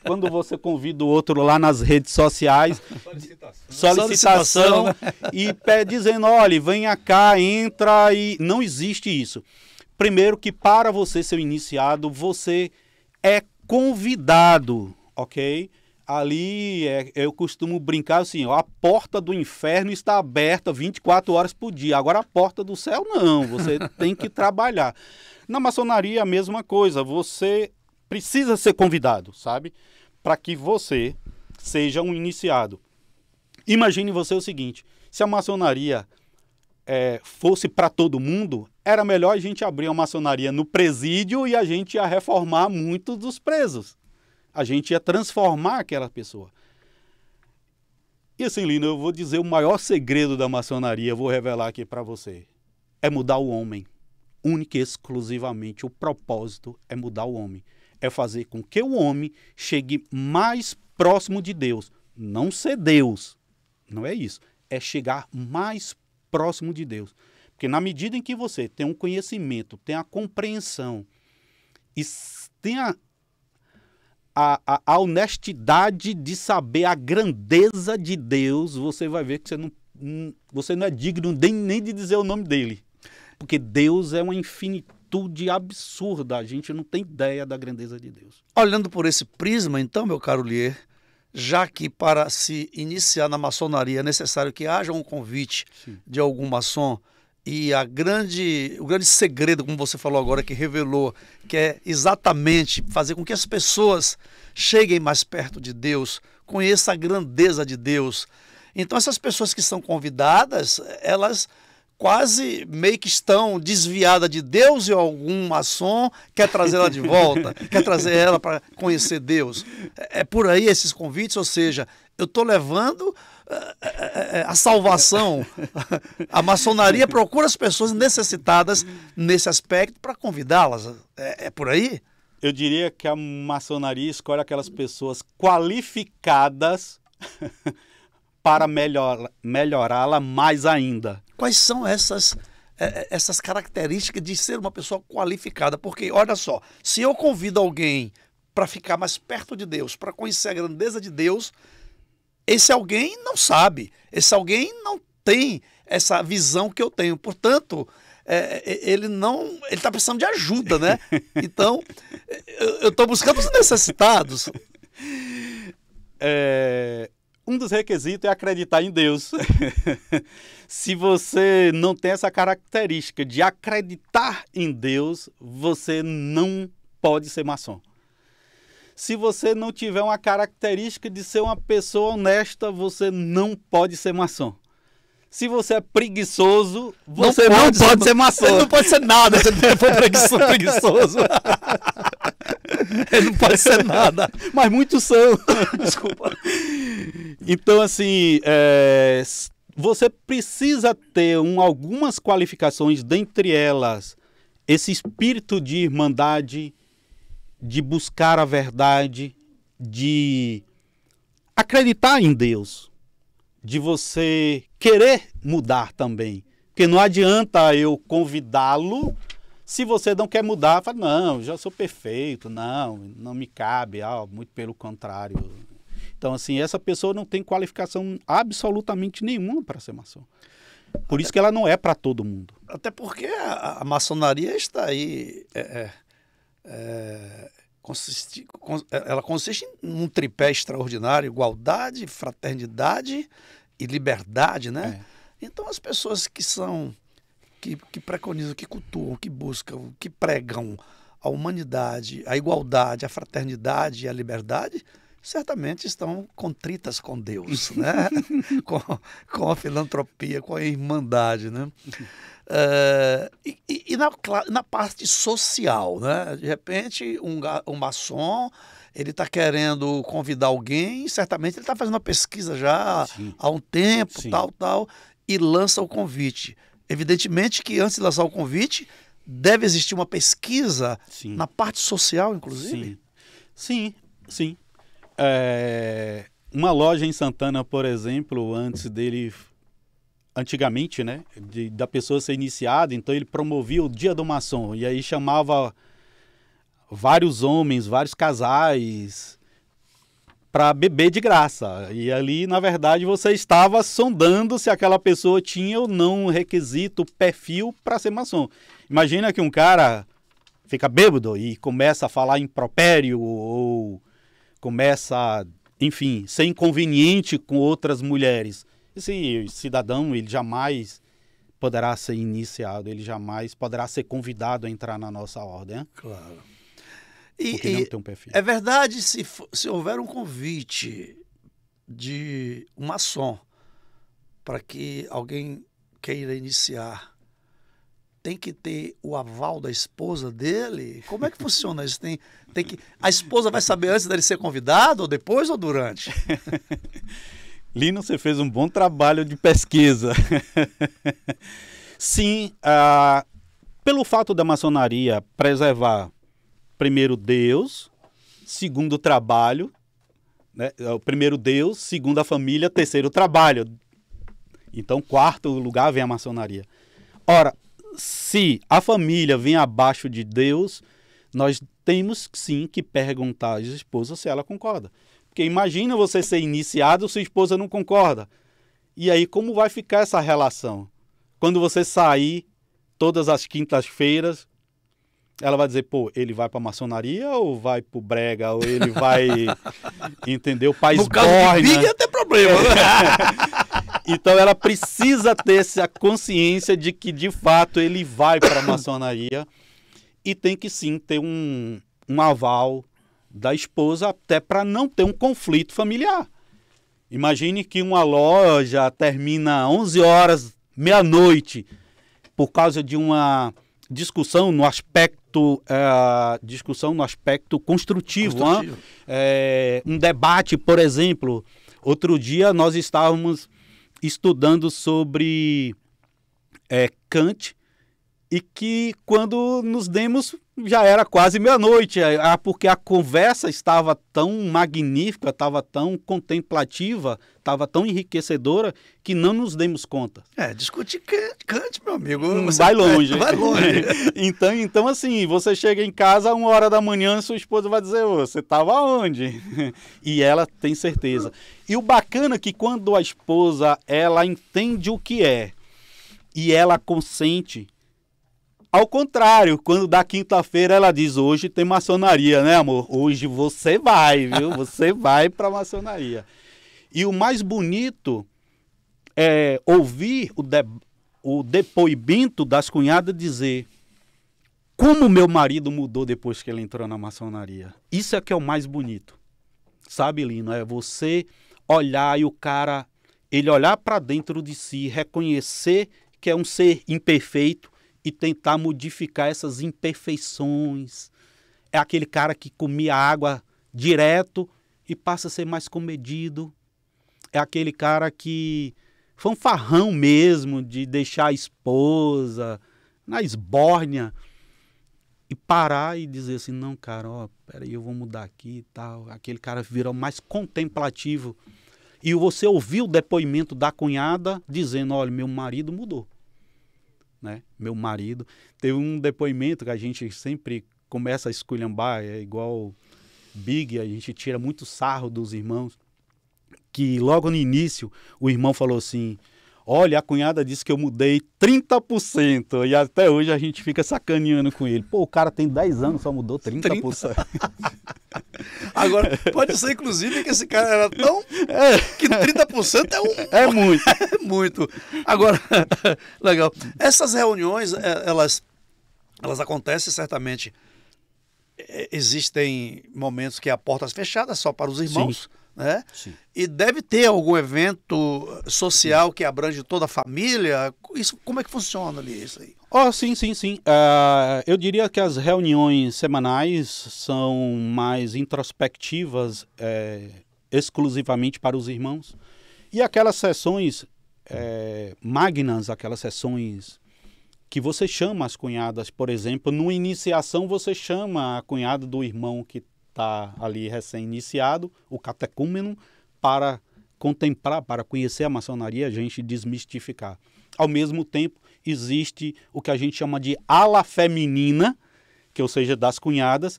Quando você convida o outro lá nas redes sociais. Solicitação. E dizendo, olha, venha cá, entra e... Não existe isso. Primeiro que para você ser iniciado, você é convidado, ok? Ali, eu costumo brincar assim, a porta do inferno está aberta 24 horas por dia. Agora, a porta do céu, não. Você tem que trabalhar. Na maçonaria, a mesma coisa. Você precisa ser convidado, sabe? Para que você seja um iniciado. Imagine você o seguinte, se a maçonaria fosse para todo mundo, era melhor a gente abrir uma maçonaria no presídio e a gente ia reformar muitos dos presos. A gente ia transformar aquela pessoa. E assim, Lino, eu vou dizer o maior segredo da maçonaria, eu vou revelar aqui para você. É mudar o homem. Única e exclusivamente, o propósito é mudar o homem. É fazer com que o homem chegue mais próximo de Deus. Não ser Deus, não é isso. É chegar mais próximo de Deus. Porque na medida em que você tem um conhecimento, tem a compreensão e tem a honestidade de saber a grandeza de Deus, você vai ver que você não é digno nem de dizer o nome dele. Porque Deus é uma infinitude absurda. A gente não tem ideia da grandeza de Deus. Olhando por esse prisma, então, meu caro Lier, já que para se iniciar na maçonaria é necessário que haja um convite de algum maçom, e o grande segredo, como você falou agora, que revelou, que é exatamente fazer com que as pessoas cheguem mais perto de Deus, conheçam a grandeza de Deus. Então essas pessoas que são convidadas, elas quase meio que estão desviadas de Deus, e algum maçom quer trazer ela de volta, quer trazer ela para conhecer Deus. É por aí esses convites, ou seja, eu estou levando a salvação. A maçonaria procura as pessoas necessitadas nesse aspecto para convidá-las. É por aí? Eu diria que a maçonaria escolhe aquelas pessoas qualificadas para melhorá-la mais ainda. Quais são essas características de ser uma pessoa qualificada? Porque, olha só, se eu convido alguém para ficar mais perto de Deus, para conhecer a grandeza de Deus, esse alguém não sabe, esse alguém não tem essa visão que eu tenho. Portanto, ele está precisando de ajuda, né? Então, eu estou buscando os necessitados. Um dos requisitos é acreditar em Deus. Se você não tem essa característica de acreditar em Deus, você não pode ser maçom. Se você não tiver uma característica de ser uma pessoa honesta, você não pode ser maçom. Se você é preguiçoso, você não pode ser maçom. Ele não pode ser nada se ele for preguiçoso. Ele não pode ser nada. Mas muitos são. Desculpa. Então, assim, você precisa ter algumas qualificações, dentre elas, esse espírito de irmandade, de buscar a verdade, de acreditar em Deus, de você querer mudar também. Porque não adianta eu convidá-lo se você não quer mudar. Fala, não, já sou perfeito, não me cabe, muito pelo contrário. Então, assim, essa pessoa não tem qualificação absolutamente nenhuma para ser maçom. Por isso que ela não é para todo mundo. Até porque a maçonaria está aí... ela consiste em um tripé extraordinário: igualdade, fraternidade e liberdade, né? Então as pessoas que preconizam, que cultuam, que buscam, que pregam a humanidade, a igualdade, a fraternidade e a liberdade, certamente estão contritas com Deus, né? com a filantropia, com a irmandade, né? E na parte social, né? De repente, um maçom, ele está querendo convidar alguém, certamente ele está fazendo uma pesquisa já há um tempo, tal, e lança o convite. Evidentemente que antes de lançar o convite, deve existir uma pesquisa na parte social, inclusive. Sim. Uma loja em Santana, por exemplo, antigamente, né, da pessoa ser iniciada, então ele promovia o Dia do Maçom, e aí chamava vários homens, vários casais para beber de graça. E ali, na verdade, você estava sondando se aquela pessoa tinha ou não um requisito, perfil para ser maçom. Imagina que um cara fica bêbado e começa a falar impropério ou começa, enfim, ser inconveniente com outras mulheres. Esse cidadão, ele jamais poderá ser iniciado, ele jamais poderá ser convidado a entrar na nossa ordem. Né? Claro. Porque não tem um perfil. É verdade, se houver um convite de um maçom para que alguém queira iniciar, tem que ter o aval da esposa dele? Como é que funciona isso? A esposa vai saber antes dele ser convidado, ou depois, ou durante? Lino, você fez um bom trabalho de pesquisa. Sim, pelo fato da maçonaria preservar, primeiro, Deus, segundo, o trabalho, né? O primeiro Deus, segundo, a família, terceiro, o trabalho. Então, quarto lugar vem a maçonaria. Ora, se a família vem abaixo de Deus, nós temos sim que perguntar à esposa se ela concorda. Porque imagina você ser iniciado, sua esposa não concorda. E aí, como vai ficar essa relação? Quando você sair todas as quintas-feiras, ela vai dizer, pô, ele vai para a maçonaria ou vai para o brega? Ou ele vai, entendeu, para No caso de Big, esbórnia? ia ter problema. Então ela precisa ter essa consciência de que, de fato, ele vai para a maçonaria e tem que sim ter um aval da esposa até para não ter um conflito familiar. Imagine que uma loja termina 11 horas, meia-noite, por causa de uma discussão no aspecto construtivo. Um debate, por exemplo. Outro dia nós estávamos estudando sobre Kant e que quando nos demos já era quase meia-noite, porque a conversa estava tão magnífica, estava tão contemplativa, estava tão enriquecedora que não nos demos conta. Discutir Kant, meu amigo. Vai longe. Vai longe. Então, assim, você chega em casa 1h da manhã e sua esposa vai dizer, você estava onde? E ela tem certeza. E o bacana é que quando a esposa, ela entende o que é e ela consente, ao contrário, quando da quinta-feira ela diz, hoje tem maçonaria, né, amor? Hoje você vai, viu? Você vai para a maçonaria. E o mais bonito é ouvir o depoimento das cunhadas dizer como meu marido mudou depois que ele entrou na maçonaria. Isso é que é o mais bonito. Sabe, Lino? É você olhar e o cara, ele olhar para dentro de si, reconhecer que é um ser imperfeito, e tentar modificar essas imperfeições. É aquele cara que comia água direto e passa a ser mais comedido. É aquele cara que fanfarrão mesmo, de deixar a esposa na esbórnia e parar e dizer assim, não, cara, peraí, eu vou mudar aqui e tal. Aquele cara virou mais contemplativo. E você ouviu o depoimento da cunhada dizendo, olha, meu marido mudou. Né? Meu marido teve um depoimento que a gente sempre começa a esculhambar, é igual Big, a gente tira muito sarro dos irmãos, que logo no início o irmão falou assim, olha, a cunhada disse que eu mudei 30%, e até hoje a gente fica sacaneando com ele. Pô, o cara tem 10 anos, só mudou 30%. Agora, pode ser, inclusive, que esse cara era tão... que 30% é muito. É muito. Agora, legal. Essas reuniões, elas acontecem certamente. Existem momentos que há portas fechadas só para os irmãos. Sim. Né? Sim. E deve ter algum evento social que abrange toda a família? Isso, como é que funciona ali isso aí? Sim. Eu diria que as reuniões semanais são mais introspectivas, exclusivamente para os irmãos. E aquelas sessões magnas, aquelas sessões que você chama as cunhadas, por exemplo, numa iniciação você chama a cunhada do irmão que está ali recém-iniciado, o catecúmeno, para contemplar, para conhecer a maçonaria, a gente desmistificar. Ao mesmo tempo, existe o que a gente chama de ala feminina, que ou seja, das cunhadas,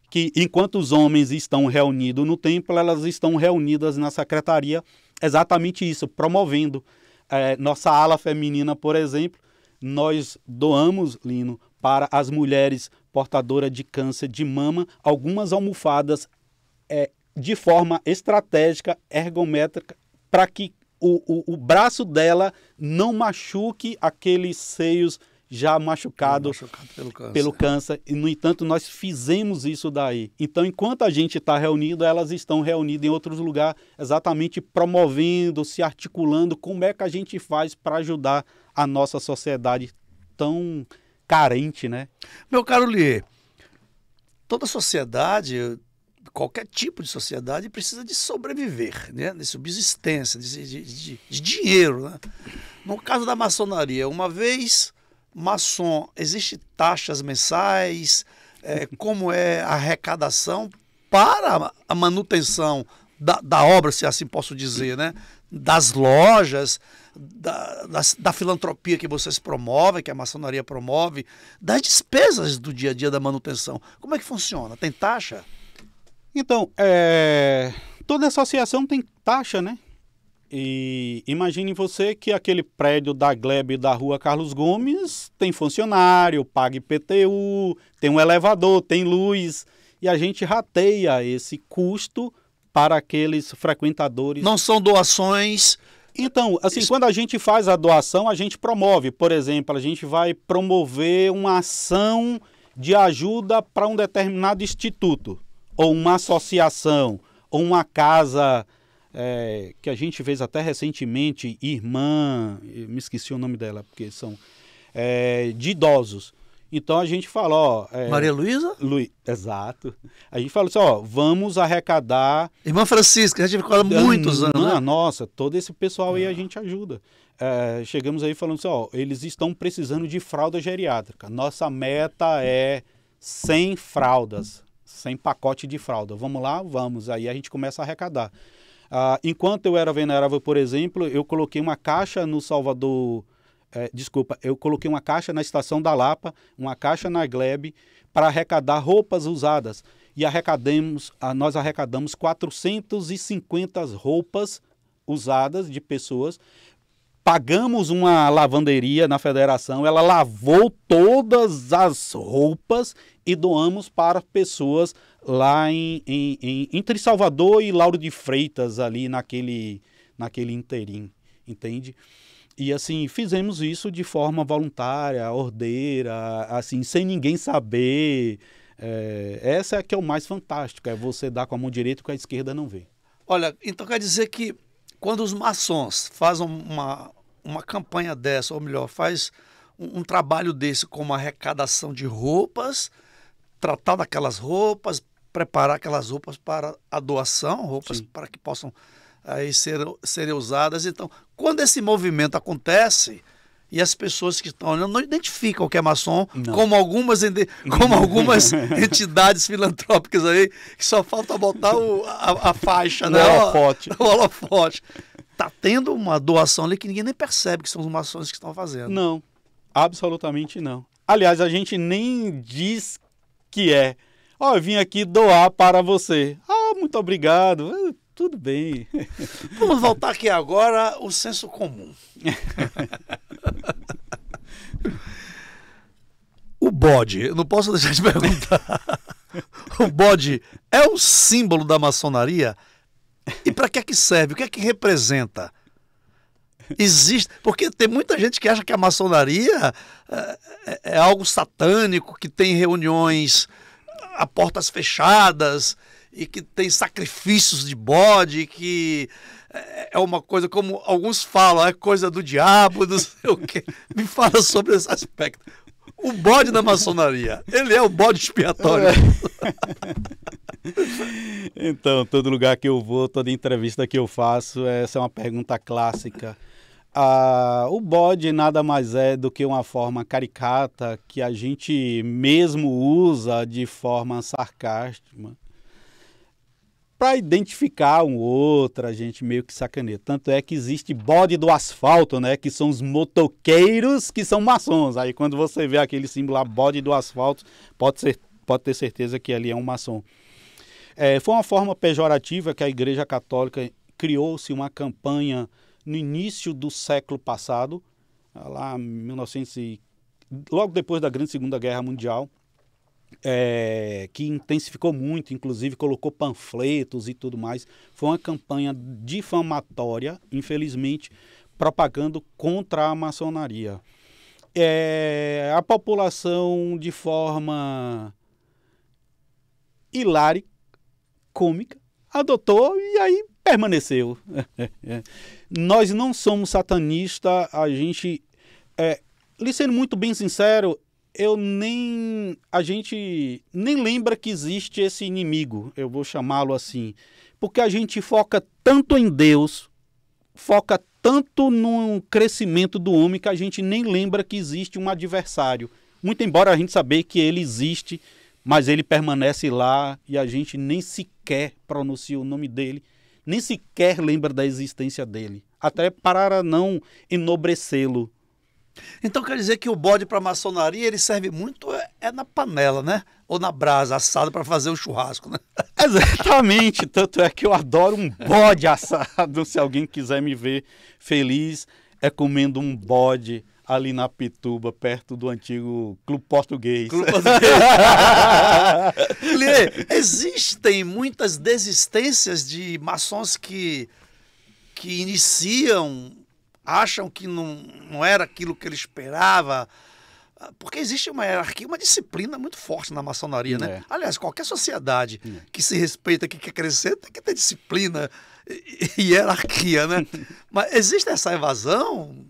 que enquanto os homens estão reunidos no templo, elas estão reunidas na secretaria, exatamente isso, promovendo. Nossa ala feminina, por exemplo, nós doamos, Lino, para as mulheres portadoras de câncer de mama, algumas almofadas de forma estratégica, ergométrica, para que o braço dela não machuque aqueles seios já machucados pelo câncer. E, no entanto, nós fizemos isso daí. Então, enquanto a gente está reunido, elas estão reunidas em outros lugares, exatamente promovendo, se articulando, como é que a gente faz para ajudar a nossa sociedade tão carente, né? Meu caro Lier, toda a sociedade, qualquer tipo de sociedade precisa de sobreviver, né? De subsistência, de dinheiro, né? No caso da maçonaria, uma vez maçom, existe taxas mensais, como é a arrecadação para a manutenção da obra, se assim posso dizer, né? Das lojas, da filantropia que vocês promovem, que a maçonaria promove, das despesas do dia a dia da manutenção. Como é que funciona? Tem taxa? Então, toda associação tem taxa, né? E imagine você que aquele prédio da Glebe da Rua Carlos Gomes tem funcionário, paga IPTU, tem um elevador, tem luz, e a gente rateia esse custo para aqueles frequentadores. Não são doações. Então, assim, quando a gente faz a doação, a gente promove. Por exemplo, a gente vai promover uma ação de ajuda para um determinado instituto, ou uma associação, ou uma casa, que a gente fez até recentemente, me esqueci o nome dela, porque são de idosos. Então a gente fala, ó... Maria Luísa? Exato. A gente fala assim, ó, vamos arrecadar... Irmã Francisca, a gente ficou há muitos anos, né? Nossa, todo esse pessoal aí a gente ajuda. Chegamos aí falando assim, ó, eles estão precisando de fralda geriátrica. Nossa meta é 100 fraldas, 100 pacote de fralda. Vamos lá? Vamos. Aí a gente começa a arrecadar. Enquanto eu era venerável, por exemplo, eu coloquei uma caixa no Salvador... eu coloquei uma caixa na Estação da Lapa, uma caixa na Glebe, para arrecadar roupas usadas. E nós arrecadamos 450 roupas usadas de pessoas. Pagamos uma lavanderia na federação, ela lavou todas as roupas e doamos para pessoas lá entre Salvador e Lauro de Freitas, ali naquele interim, entende? E assim, fizemos isso de forma voluntária, ordeira, assim, sem ninguém saber. Essa é que é o mais fantástico, é você dar com a mão direita e com a esquerda não vê. Olha, então quer dizer que quando os maçons fazem uma campanha dessa, ou melhor, faz um trabalho desse como arrecadação de roupas, tratar daquelas roupas, preparar aquelas roupas para a doação, roupas Sim. para que possam aí serem usadas. Então, quando esse movimento acontece e as pessoas que estão olhando não identificam o que é maçom, como algumas entidades filantrópicas aí, que só falta botar a faixa, né? O holofote. Está tendo uma doação ali que ninguém nem percebe que são os maçons que estão fazendo. Não, absolutamente não. Aliás, a gente nem diz que é. Eu vim aqui doar para você. Muito obrigado. Tudo bem. Vamos voltar aqui agora ao senso comum. O bode, eu não posso deixar de perguntar. O bode é um símbolo da maçonaria? E para que serve? O que é que representa? Existe, porque tem muita gente que acha que a maçonaria é algo satânico, que tem reuniões a portas fechadas e que tem sacrifícios de bode, que é uma coisa, como alguns falam, é coisa do diabo, não sei o quê. Me fala sobre esse aspecto. O bode da maçonaria, ele é o bode expiatório. Então, todo lugar que eu vou, toda entrevista que eu faço, essa é uma pergunta clássica. O bode nada mais é do que uma forma caricata que a gente mesmo usa de forma sarcástica para identificar um outro, a gente meio que sacaneia. Tanto é que existe bode do asfalto, né? Que são os motoqueiros que são maçons. Aí quando você vê aquele símbolo lá, bode do asfalto, pode ter certeza que ali é um maçom. Foi uma forma pejorativa que a Igreja Católica criou-se uma campanha no início do século passado, lá em logo depois da Grande Segunda Guerra Mundial, que intensificou muito, inclusive colocou panfletos e tudo mais. Foi uma campanha difamatória, infelizmente, propagando contra a maçonaria. A população, de forma hilária, cômica, adotou e aí permaneceu. Nós não somos satanistas, a gente, lhe sendo muito bem sincero, a gente nem lembra que existe esse inimigo, eu vou chamá-lo assim, porque a gente foca tanto em Deus, foca tanto no crescimento do homem que a gente nem lembra que existe um adversário. Muito embora a gente saber que ele existe, mas ele permanece lá e a gente nem sequer pronuncia o nome dele, nem sequer lembra da existência dele, até para não enobrecê-lo. Então quer dizer que o bode para maçonaria ele serve muito na panela, né? Ou na brasa assada para fazer o churrasco, né? Exatamente, tanto é que eu adoro um bode assado. Se alguém quiser me ver feliz, é comendo um bode ali na Pituba, perto do antigo Clube Português. Lê, existem muitas desistências de maçons que iniciam, acham que não era aquilo que ele esperava, porque existe uma hierarquia, uma disciplina muito forte na maçonaria, né? Aliás, qualquer sociedade que se respeita, que quer crescer, tem que ter disciplina e hierarquia, né? Mas existe essa evasão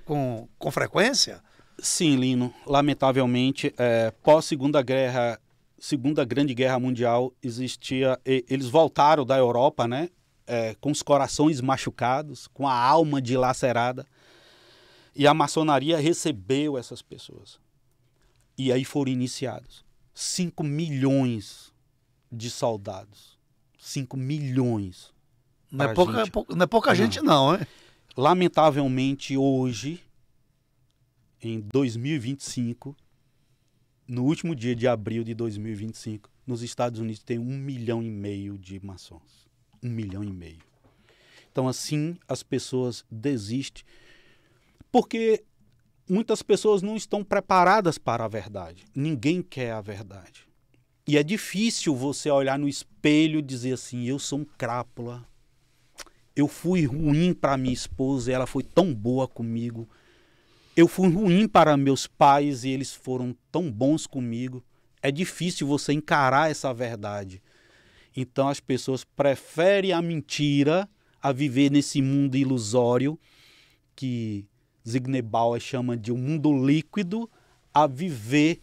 com frequência? Sim, Lino. Lamentavelmente, pós Segunda Grande Guerra Mundial, eles voltaram da Europa, né? Com os corações machucados, com a alma dilacerada. E a maçonaria recebeu essas pessoas. E aí foram iniciados 5 milhões de soldados. 5 milhões. Não é pouca gente não, hein? Lamentavelmente, hoje, em 2025, no último dia de abril de 2025, nos Estados Unidos tem 1,5 milhão de maçons. 1,5 milhão. Então, assim, as pessoas desistem, porque muitas pessoas não estão preparadas para a verdade. Ninguém quer a verdade. E é difícil você olhar no espelho e dizer assim, eu sou um crápula, eu fui ruim para minha esposa e ela foi tão boa comigo. Eu fui ruim para meus pais e eles foram tão bons comigo. É difícil você encarar essa verdade. Então as pessoas preferem a mentira a viver nesse mundo ilusório que Zygmunt Bauer chama de um mundo líquido, a viver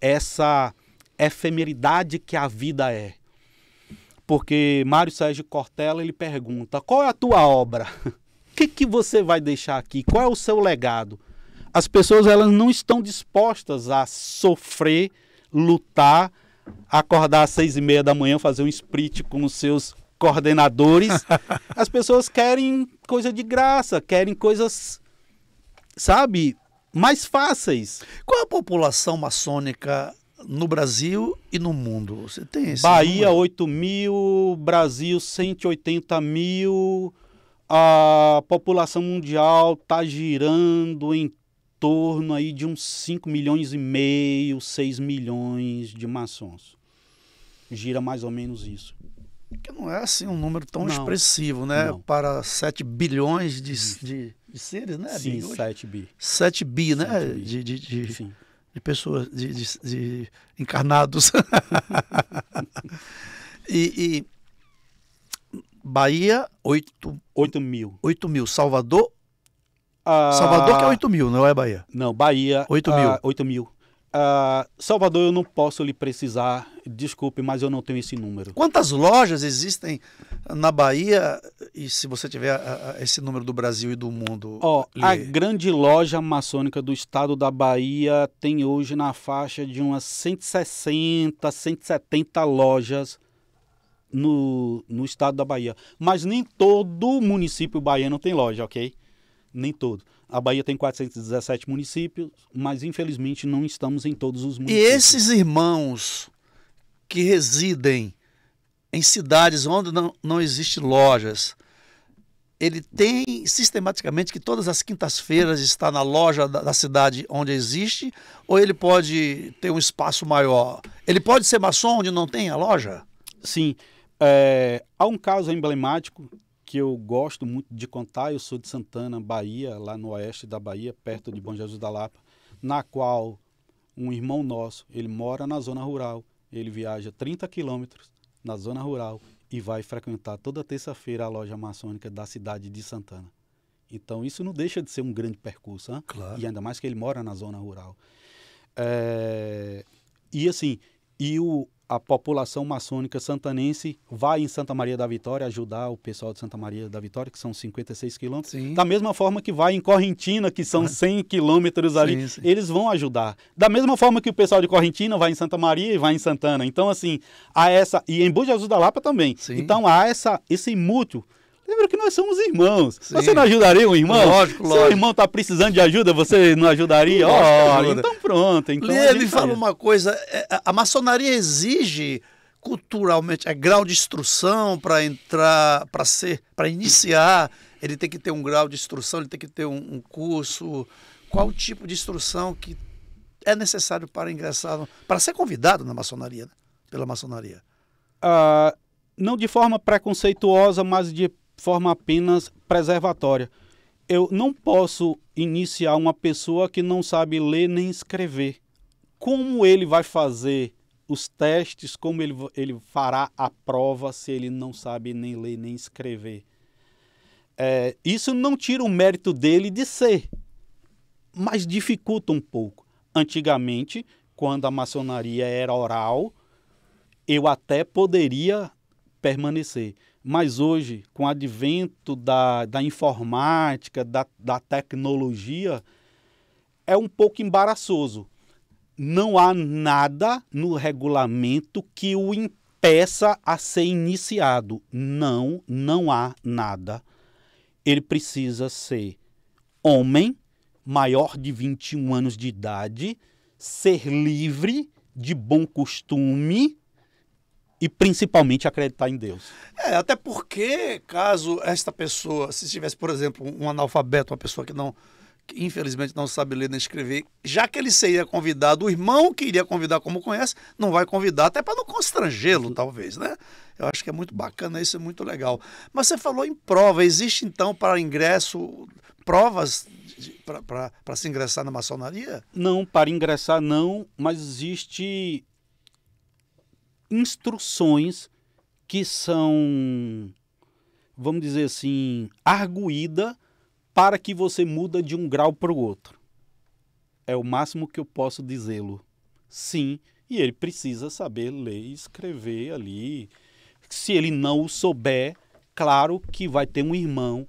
essa efemeridade que a vida é. Porque Mário Sérgio Cortella, ele pergunta, qual é a tua obra? O que você vai deixar aqui? Qual é o seu legado? As pessoas elas não estão dispostas a sofrer, lutar, acordar às 6h30 da manhã, fazer um split com os seus coordenadores. As pessoas querem coisa de graça, querem coisas, sabe, mais fáceis. Qual é a população maçônica no Brasil e no mundo? Você tem esse Bahia, número? 8 mil, Brasil, 180 mil. A população mundial está girando em torno aí de uns 5,5 milhões, 6 milhões de maçons. Gira mais ou menos isso. Que não é assim um número tão Não, expressivo, né? não. Para 7 bilhões de seres, né? Sim, Hoje? 7 bi. 7 bi, né? 7 bi. Sim. De pessoas, de encarnados. e Bahia, 8 mil. 8 mil. Salvador? Salvador que é 8 mil, não é Bahia? Não, Bahia... 8 mil. 8 mil. Salvador eu não posso lhe precisar, desculpe, mas eu não tenho esse número. Quantas lojas existem na Bahia? E se você tiver esse número do Brasil e do mundo? A grande loja maçônica do estado da Bahia tem hoje na faixa de umas 160, 170 lojas no estado da Bahia. Mas nem todo município baiano tem loja, ok? Nem todo. A Bahia tem 417 municípios, mas infelizmente não estamos em todos os municípios. E esses irmãos que residem em cidades onde não existem lojas, ele tem sistematicamente que todas as quintas-feiras está na loja da cidade onde existe, ou ele pode ter um espaço maior? Ele pode ser maçom onde não tem a loja? Sim. Há um caso emblemático que eu gosto muito de contar. Eu sou de Santana, Bahia, lá no oeste da Bahia, perto de Bom Jesus da Lapa, na qual um irmão nosso, ele mora na zona rural, ele viaja 30 quilômetros na zona rural e vai frequentar toda terça-feira a loja maçônica da cidade de Santana. Então isso não deixa de ser um grande percurso, hein? Claro. E ainda mais que ele mora na zona rural. E assim, a população maçônica santanense vai em Santa Maria da Vitória ajudar o pessoal de Santa Maria da Vitória, que são 56 quilômetros. Sim. Da mesma forma que vai em Correntina, que são 100 quilômetros ali, Sim. eles vão ajudar. Da mesma forma que o pessoal de Correntina vai em Santa Maria e vai em Santana. Então, assim, e em Bom Jesus da Lapa também. Sim. Então, há esse mútuo. Lembra que nós somos irmãos. Sim. Você não ajudaria um irmão? Lógico. Seu irmão está precisando de ajuda, você não ajudaria? Ajuda. Então pronto. Então Ele fala uma coisa, a maçonaria exige culturalmente, grau de instrução para entrar, para iniciar, ele tem que ter um grau de instrução, ele tem que ter um curso. Qual o tipo de instrução que é necessário para ingressar, para ser convidado na maçonaria, né? Pela maçonaria? Não de forma preconceituosa, mas de forma apenas preservatória. Eu não posso iniciar uma pessoa que não sabe ler nem escrever. Como ele vai fazer os testes, como ele fará a prova se ele não sabe nem ler nem escrever? Isso não tira o mérito dele de ser, mas dificulta um pouco. Antigamente, quando a maçonaria era oral, eu até poderia permanecer. Mas hoje, com o advento da informática, da tecnologia, é um pouco embaraçoso. Não há nada no regulamento que o impeça a ser iniciado. Não há nada. Ele precisa ser homem, maior de 21 anos de idade, ser livre, de bom costume, e principalmente acreditar em Deus. Até porque, caso esta pessoa, se tivesse, por exemplo, um analfabeto, uma pessoa que infelizmente não sabe ler nem escrever, já que ele seria convidado, o irmão que iria convidar, como conhece, não vai convidar, até para não constrangê-lo, talvez, né? Eu acho que é muito bacana, isso é muito legal. Mas você falou em prova, existe então para ingresso provas para se ingressar na maçonaria? Não, para ingressar não, mas existe instruções que são, vamos dizer assim, arguída para que você muda de um grau para o outro. É o máximo que eu posso dizê-lo. Sim, e ele precisa saber ler e escrever ali. Se ele não o souber, claro que vai ter um irmão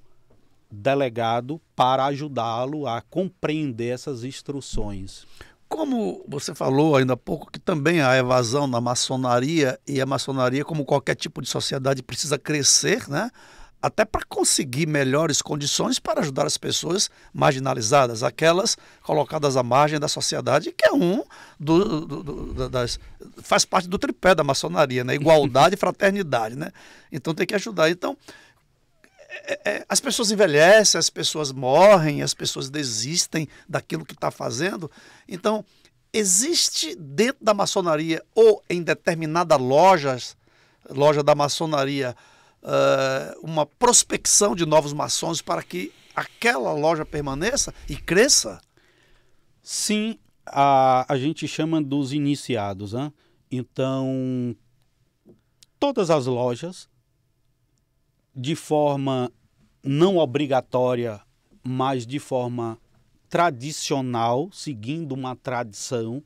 delegado para ajudá-lo a compreender essas instruções. Como você falou ainda há pouco, que também há evasão na maçonaria, e a maçonaria, como qualquer tipo de sociedade, precisa crescer, né? Até para conseguir melhores condições para ajudar as pessoas marginalizadas, aquelas colocadas à margem da sociedade, que é faz parte do tripé da maçonaria, né? Igualdade e fraternidade, né? Então tem que ajudar. Então, as pessoas envelhecem, as pessoas morrem, as pessoas desistem daquilo que está fazendo. Então, existe dentro da maçonaria ou em determinada loja da maçonaria, uma prospecção de novos maçons para que aquela loja permaneça e cresça? Sim, a gente chama dos iniciados, né? Então, todas as lojas, de forma não obrigatória, mas de forma tradicional, seguindo uma tradição,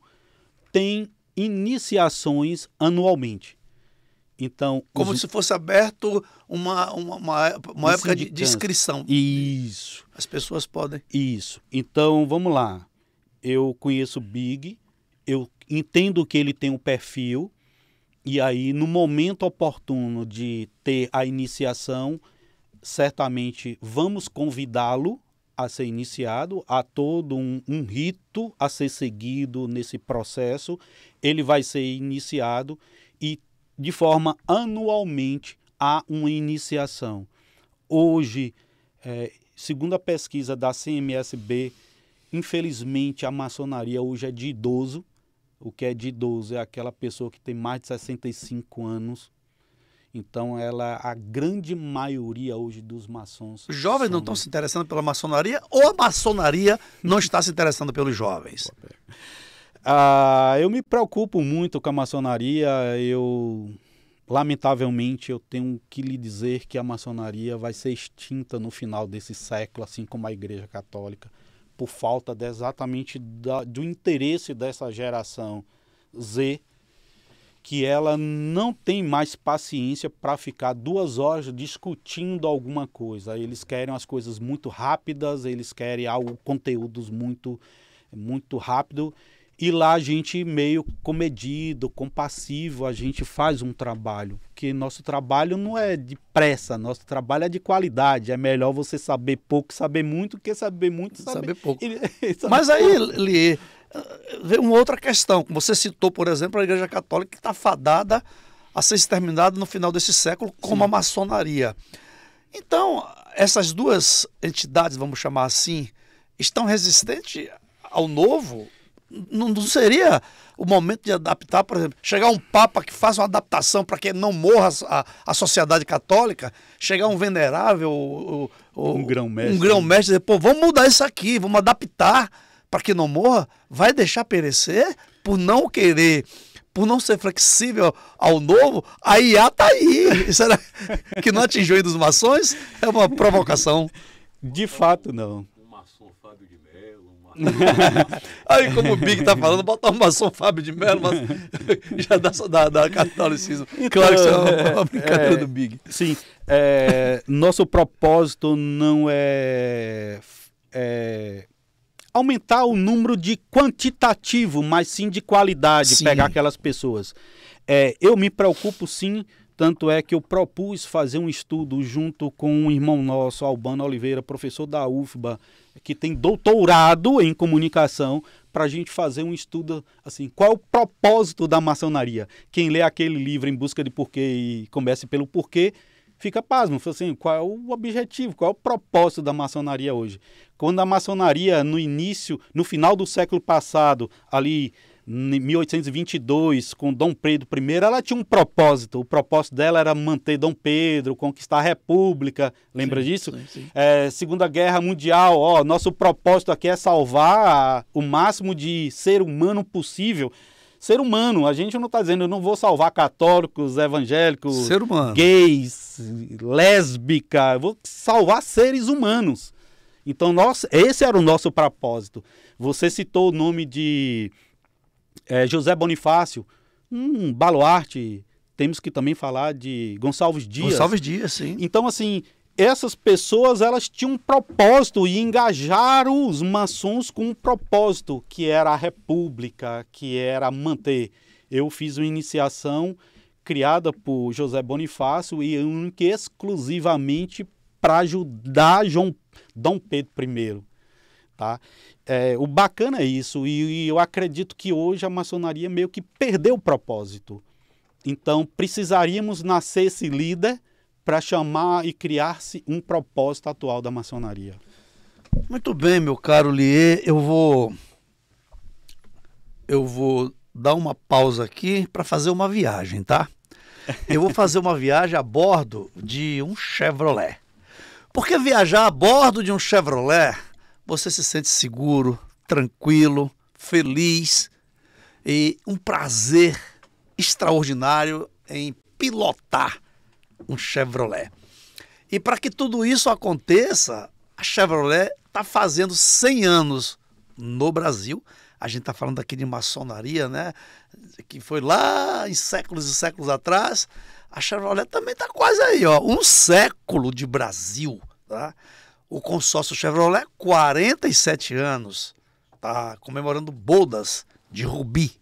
tem iniciações anualmente. Então, como se fosse aberto uma época de inscrição. Isso. As pessoas podem. Isso. Então, vamos lá. Eu conheço o Big, eu entendo que ele tem um perfil, e aí, no momento oportuno de ter a iniciação, certamente vamos convidá-lo a ser iniciado, há todo um rito a ser seguido nesse processo. Ele vai ser iniciado e, de forma anualmente, há uma iniciação. Hoje, segundo a pesquisa da CMSB, infelizmente a maçonaria hoje é de idoso. O que é de idoso é aquela pessoa que tem mais de 65 anos. Então, a grande maioria hoje dos maçons... Os jovens não estão se interessando pela maçonaria, ou a maçonaria não está se interessando pelos jovens? Eu me preocupo muito com a maçonaria. Lamentavelmente, eu tenho que lhe dizer que a maçonaria vai ser extinta no final desse século, assim como a Igreja Católica, por falta exatamente do interesse dessa geração Z, que ela não tem mais paciência para ficar 2 horas discutindo alguma coisa. Eles querem as coisas muito rápidas, eles querem conteúdos muito rápido. E lá a gente meio comedido, compassivo, a gente faz um trabalho. Porque nosso trabalho não é de pressa, nosso trabalho é de qualidade. É melhor você saber pouco, saber muito, que saber muito, saber pouco. Mas aí, Li, vem uma outra questão. Você citou, por exemplo, a Igreja Católica, que está fadada a ser exterminada no final desse século, como a maçonaria. Então, essas duas entidades, vamos chamar assim, estão resistentes ao novo? Não seria o momento de adaptar, por exemplo, chegar um papa que faça uma adaptação para que não morra a sociedade católica, chegar um venerável, um grão-mestre, e dizer, pô, vamos mudar isso aqui, vamos adaptar para que não morra, vai deixar perecer por não querer, por não ser flexível ao novo? A IA está aí. Será que não atingiu ainda os maçons? É uma provocação. De fato, não. Aí, como o Big tá falando, botar um maçom Fábio de Mello, mas já da catolicismo. Então, claro que isso é uma brincadeira do Big. Sim, nosso propósito não é aumentar o número de quantitativo, mas sim de qualidade, sim. Pegar aquelas pessoas. Eu me preocupo sim, tanto é que eu propus fazer um estudo junto com um irmão nosso, Albano Oliveira, professor da UFBA, que tem doutorado em comunicação, para a gente fazer um estudo, assim, qual é o propósito da maçonaria? Quem lê aquele livro Em Busca de Porquê e comece pelo porquê, fica pasmo, assim, qual é o objetivo, qual é o propósito da maçonaria hoje? Quando a maçonaria, no final do século passado, ali em 1822, com Dom Pedro I, ela tinha um propósito. O propósito dela era manter Dom Pedro, conquistar a República. Lembra disso? Sim. Segunda Guerra Mundial, nosso propósito aqui é salvar o máximo de ser humano possível. Ser humano, a gente não está dizendo, eu não vou salvar católicos, evangélicos, ser humano, gays, lésbica, eu vou salvar seres humanos. Então, esse era o nosso propósito. Você citou o nome de José Bonifácio, um baluarte. Temos que também falar de Gonçalves Dias. Gonçalves Dias, sim. Então, assim, essas pessoas, elas tinham um propósito e engajaram os maçons com um propósito, que era a república, que era manter. Eu fiz uma iniciação criada por José Bonifácio e única e exclusivamente para ajudar Dom Pedro I. Tá? O bacana é isso, e eu acredito que hoje a maçonaria meio que perdeu o propósito. Então, precisaríamos nascer esse líder para chamar e criar-se um propósito atual da maçonaria. Muito bem, meu caro Lier, eu vou dar uma pausa aqui para fazer uma viagem, tá? Eu vou fazer uma viagem a bordo de um Chevrolet. Porque viajar a bordo de um Chevrolet, você se sente seguro, tranquilo, feliz e um prazer extraordinário em pilotar um Chevrolet. E para que tudo isso aconteça, a Chevrolet está fazendo 100 anos no Brasil. A gente está falando aqui de maçonaria, né? Que foi lá em séculos e séculos atrás. A Chevrolet também está quase aí, ó, um século de Brasil, tá? O consórcio Chevrolet, 47 anos, está comemorando bodas de rubi.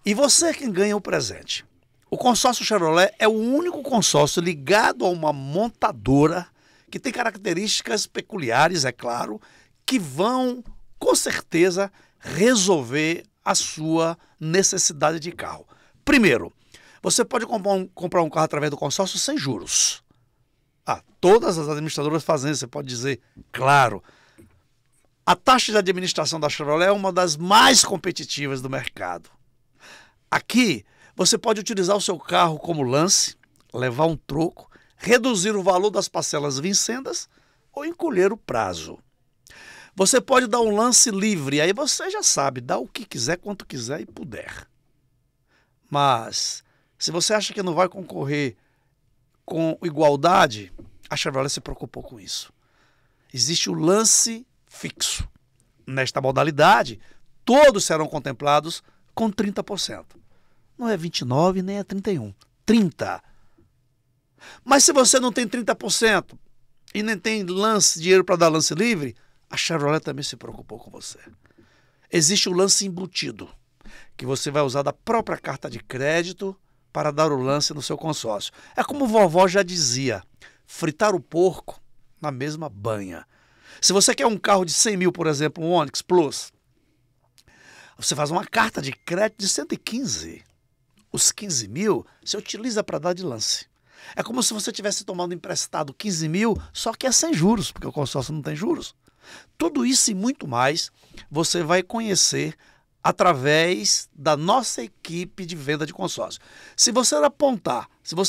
E você quem ganha o presente. O consórcio Chevrolet é o único consórcio ligado a uma montadora que tem características peculiares, é claro, que vão, com certeza, resolver a sua necessidade de carro. Primeiro, você pode comprar um carro através do consórcio sem juros. Todas as administradoras fazem isso, você pode dizer, claro. A taxa de administração da Chevrolet é uma das mais competitivas do mercado. Aqui, você pode utilizar o seu carro como lance, levar um troco, reduzir o valor das parcelas vincendas ou encolher o prazo. Você pode dar um lance livre, aí você já sabe, dá o que quiser, quanto quiser e puder. Mas, se você acha que não vai concorrer com igualdade, a Chevrolet se preocupou com isso. Existe o lance fixo. nesta modalidade, todos serão contemplados com 30%. Não é 29 nem é 31, 30%. Mas se você não tem 30% e nem tem dinheiro para dar lance livre, a Chevrolet também se preocupou com você. Existe o lance embutido, que você vai usar da própria carta de crédito para dar o lance no seu consórcio. É como vovó já dizia, fritar o porco na mesma banha. Se você quer um carro de 100 mil, por exemplo, um Onix Plus, você faz uma carta de crédito de 115. Os 15 mil você utiliza para dar de lance. É como se você tivesse tomado emprestado 15 mil, só que é sem juros, porque o consórcio não tem juros. Tudo isso e muito mais você vai conhecer através da nossa equipe de venda de consórcio. Se você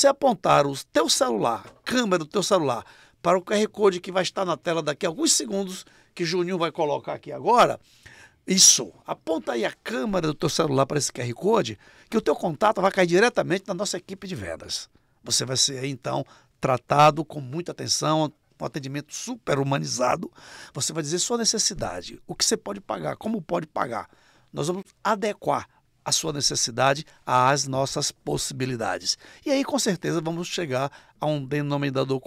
apontar o teu celular, a câmera do teu celular, para o QR Code que vai estar na tela daqui a alguns segundos, que Juninho vai colocar aqui agora, aponta aí a câmera do teu celular para esse QR Code, que o teu contato vai cair diretamente na nossa equipe de vendas. Você vai ser aí, então, tratado com muita atenção, um atendimento super humanizado. Você vai dizer sua necessidade, o que você pode pagar, como pode pagar. Nós vamos adequar a sua necessidade às nossas possibilidades. E aí, com certeza, vamos chegar a um denominador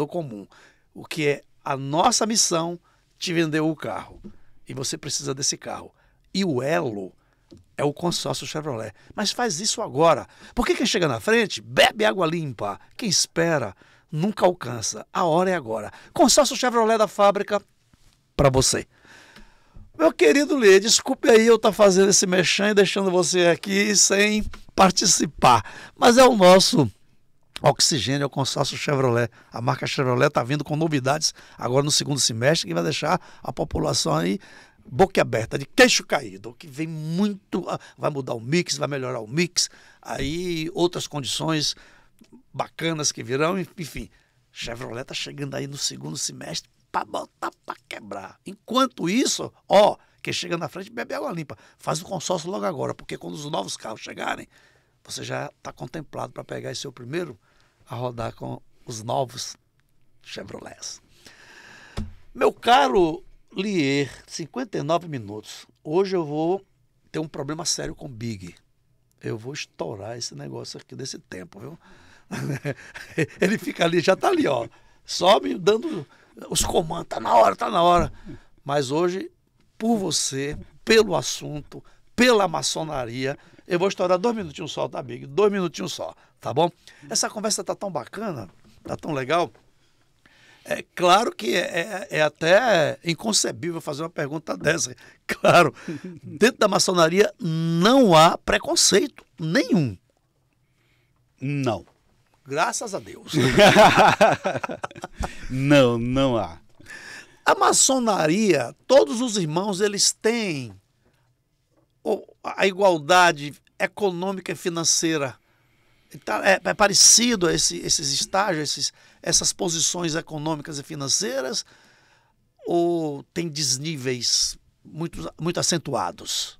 comum. O que é a nossa missão, te vender o carro. E você precisa desse carro. E o elo é o consórcio Chevrolet. Mas faz isso agora. Porque quem chega na frente, bebe água limpa. Quem espera, nunca alcança. A hora é agora. Consórcio Chevrolet da fábrica para você. Meu querido Lê, desculpe aí eu estar fazendo esse mexão e deixando você aqui sem participar. Mas é o nosso oxigênio, é o consórcio Chevrolet. A marca Chevrolet está vindo com novidades agora no segundo semestre que vai deixar a população aí boquiaberta, de queixo caído, que vem muito, vai mudar o mix, vai melhorar o mix, aí outras condições bacanas que virão, enfim. Chevrolet está chegando aí no segundo semestre para botar para quebrar. Enquanto isso, quem chega na frente bebe água limpa. Faz o consórcio logo agora, porque quando os novos carros chegarem, você já está contemplado para pegar esse seu primeiro a rodar com os novos Chevrolets. Meu caro Lier, 59 minutos. Hoje eu vou ter um problema sério com o Big. Eu vou estourar esse negócio aqui desse tempo, viu? Ele fica ali, já está ali, só me dando os comandos, tá na hora. Mas hoje, por você, pelo assunto, pela maçonaria, eu vou estourar 2 minutinhos só, tá, Big? 2 minutinhos só, tá bom? Essa conversa tá tão bacana, tá tão legal. É claro que é até inconcebível fazer uma pergunta dessa. Claro, dentro da maçonaria não há preconceito nenhum. Não. Graças a Deus. Não há. A maçonaria, todos os irmãos, eles têm a igualdade econômica e financeira. É parecido a esses estágios, essas posições econômicas e financeiras, ou tem desníveis muito acentuados?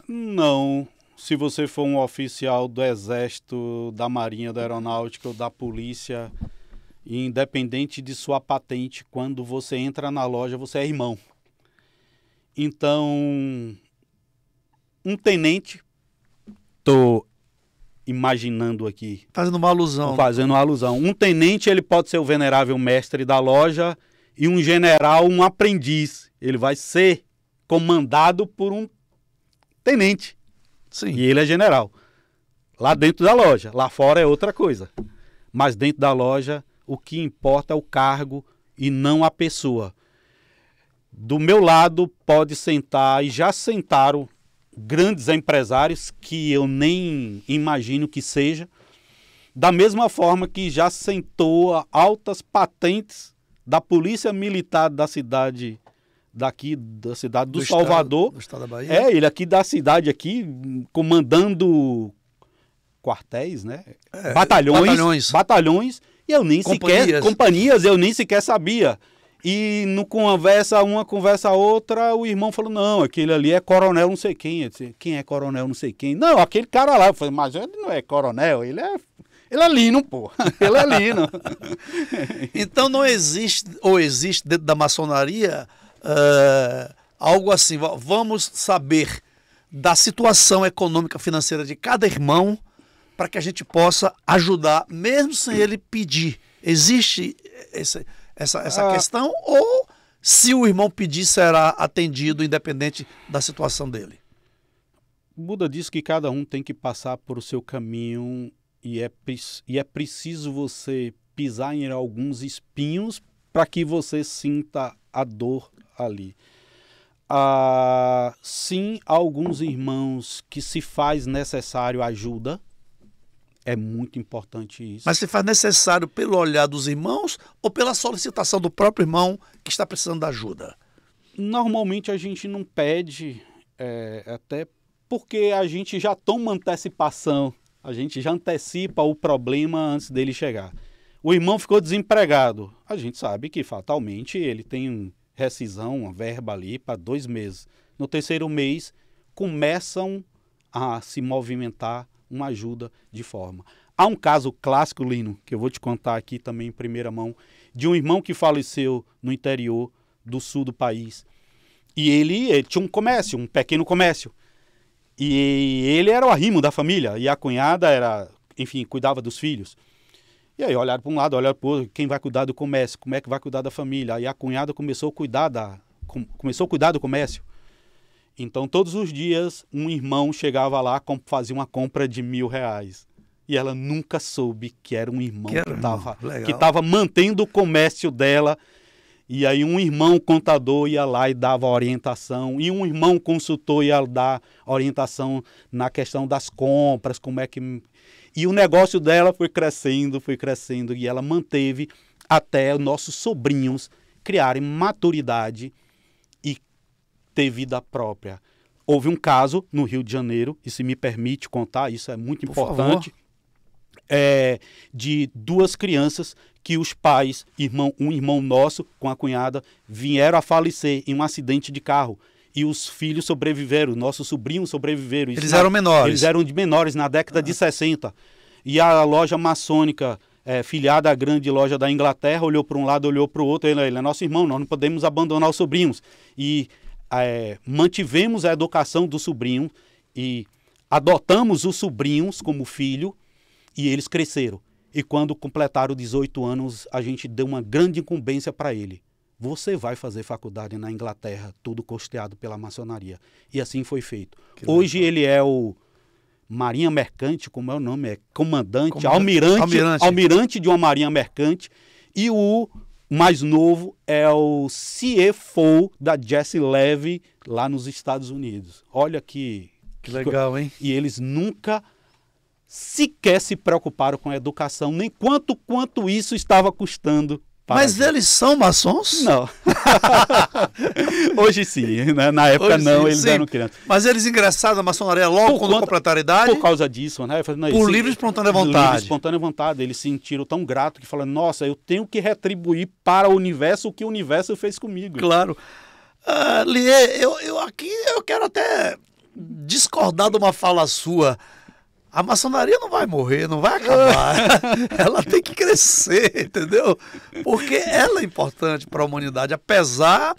Não. Se você for um oficial do Exército, da Marinha, da Aeronáutica ou da Polícia, independente de sua patente, quando você entra na loja, você é irmão. Então, um tenente, estou imaginando aqui. Fazendo uma alusão. Um tenente, ele pode ser o venerável mestre da loja e um general, um aprendiz. Ele vai ser comandado por um tenente. Sim. E ele é general. Lá dentro da loja. Lá fora é outra coisa. Mas dentro da loja, o que importa é o cargo e não a pessoa. Do meu lado, pode sentar, e já sentaram grandes empresários, que eu nem imagino que seja, da mesma forma que já sentou altas patentes da Polícia Militar da cidade daqui, da cidade do Salvador. Do estado da Bahia. Ele aqui da cidade, aqui, comandando quartéis, né? Batalhões, e eu nem sequer... Companhias, eu nem sequer sabia. E no conversa uma, conversa outra, o irmão falou, não, aquele ali é coronel não sei quem. Eu disse, quem é coronel não sei quem? Não, aquele cara lá. Eu falei, mas ele não é coronel, ele é lino, pô. Ele é lino. Então não existe, ou existe dentro da maçonaria, algo assim, vamos saber da situação econômica financeira de cada irmão para que a gente possa ajudar, mesmo sem ele pedir. Existe essa questão ou se o irmão pedir será atendido independente da situação dele? Buda diz que cada um tem que passar por o seu caminho e é preciso você pisar em alguns espinhos para que você sinta a dor ali. Sim, alguns irmãos que se faz necessário ajuda, é muito importante isso. Mas se faz necessário pelo olhar dos irmãos ou pela solicitação do próprio irmão que está precisando da ajuda? Normalmente a gente não pede, até porque a gente já toma antecipação, a gente já antecipa o problema antes dele chegar. O irmão ficou desempregado, a gente sabe que fatalmente ele tem rescisão, uma verba ali para 2 meses. No 3º mês começam a se movimentar uma ajuda de forma. Há um caso clássico, Lino, que eu vou te contar aqui também em primeira mão, de um irmão que faleceu no interior do sul do país. E ele tinha um comércio, um pequeno comércio. E ele era o arrimo da família, e a cunhada cuidava dos filhos. E aí olharam para um lado, olharam para o outro, quem vai cuidar do comércio, como é que vai cuidar da família? Aí a cunhada começou a cuidar do comércio. Então todos os dias um irmão chegava lá, fazia uma compra de R$1.000. E ela nunca soube que era um irmão que estava mantendo o comércio dela. E aí um irmão contador ia lá e dava orientação, e um irmão consultor ia dar orientação na questão das compras, como é que... E o negócio dela foi crescendo, e ela manteve até os nossos sobrinhos criarem maturidade e ter vida própria. Houve um caso no Rio de Janeiro, e se me permite contar, isso é muito importante, de 2 crianças que os pais, um irmão nosso com a cunhada, vieram a falecer em um acidente de carro. E os filhos sobreviveram, nossos sobrinhos sobreviveram. Eles eram menores? Eles eram de menores, na década de 60. E a loja maçônica, filiada à grande loja da Inglaterra, olhou para um lado, olhou para o outro, ele é nosso irmão, nós não podemos abandonar os sobrinhos. E mantivemos a educação do sobrinho e adotamos os sobrinhos como filho e eles cresceram. E quando completaram 18 anos, a gente deu uma grande incumbência para ele. Você vai fazer faculdade na Inglaterra, tudo custeado pela maçonaria. E assim foi feito. Hoje ele é o Marinha Mercante, como é o nome? É comandante, almirante de uma Marinha Mercante. E o mais novo é o CFO da Jesse Levy, lá nos Estados Unidos. Olha que legal, hein? E eles nunca sequer se preocuparam com a educação, nem quanto isso estava custando. Mas eles são maçons? Não. Hoje sim, né? Na época hoje não, eles eram crianças. Mas eles ingressaram na maçonaria logo quando completaram a idade? Por causa disso, né? Por livre e espontânea vontade. Livre e espontânea vontade. Eles se sentiram tão gratos que falaram, nossa, eu tenho que retribuir para o universo o que o universo fez comigo. Claro. Liê, eu quero até discordar de uma fala sua. A maçonaria não vai morrer, não vai acabar. Ela tem que crescer, entendeu? Porque ela é importante para a humanidade, apesar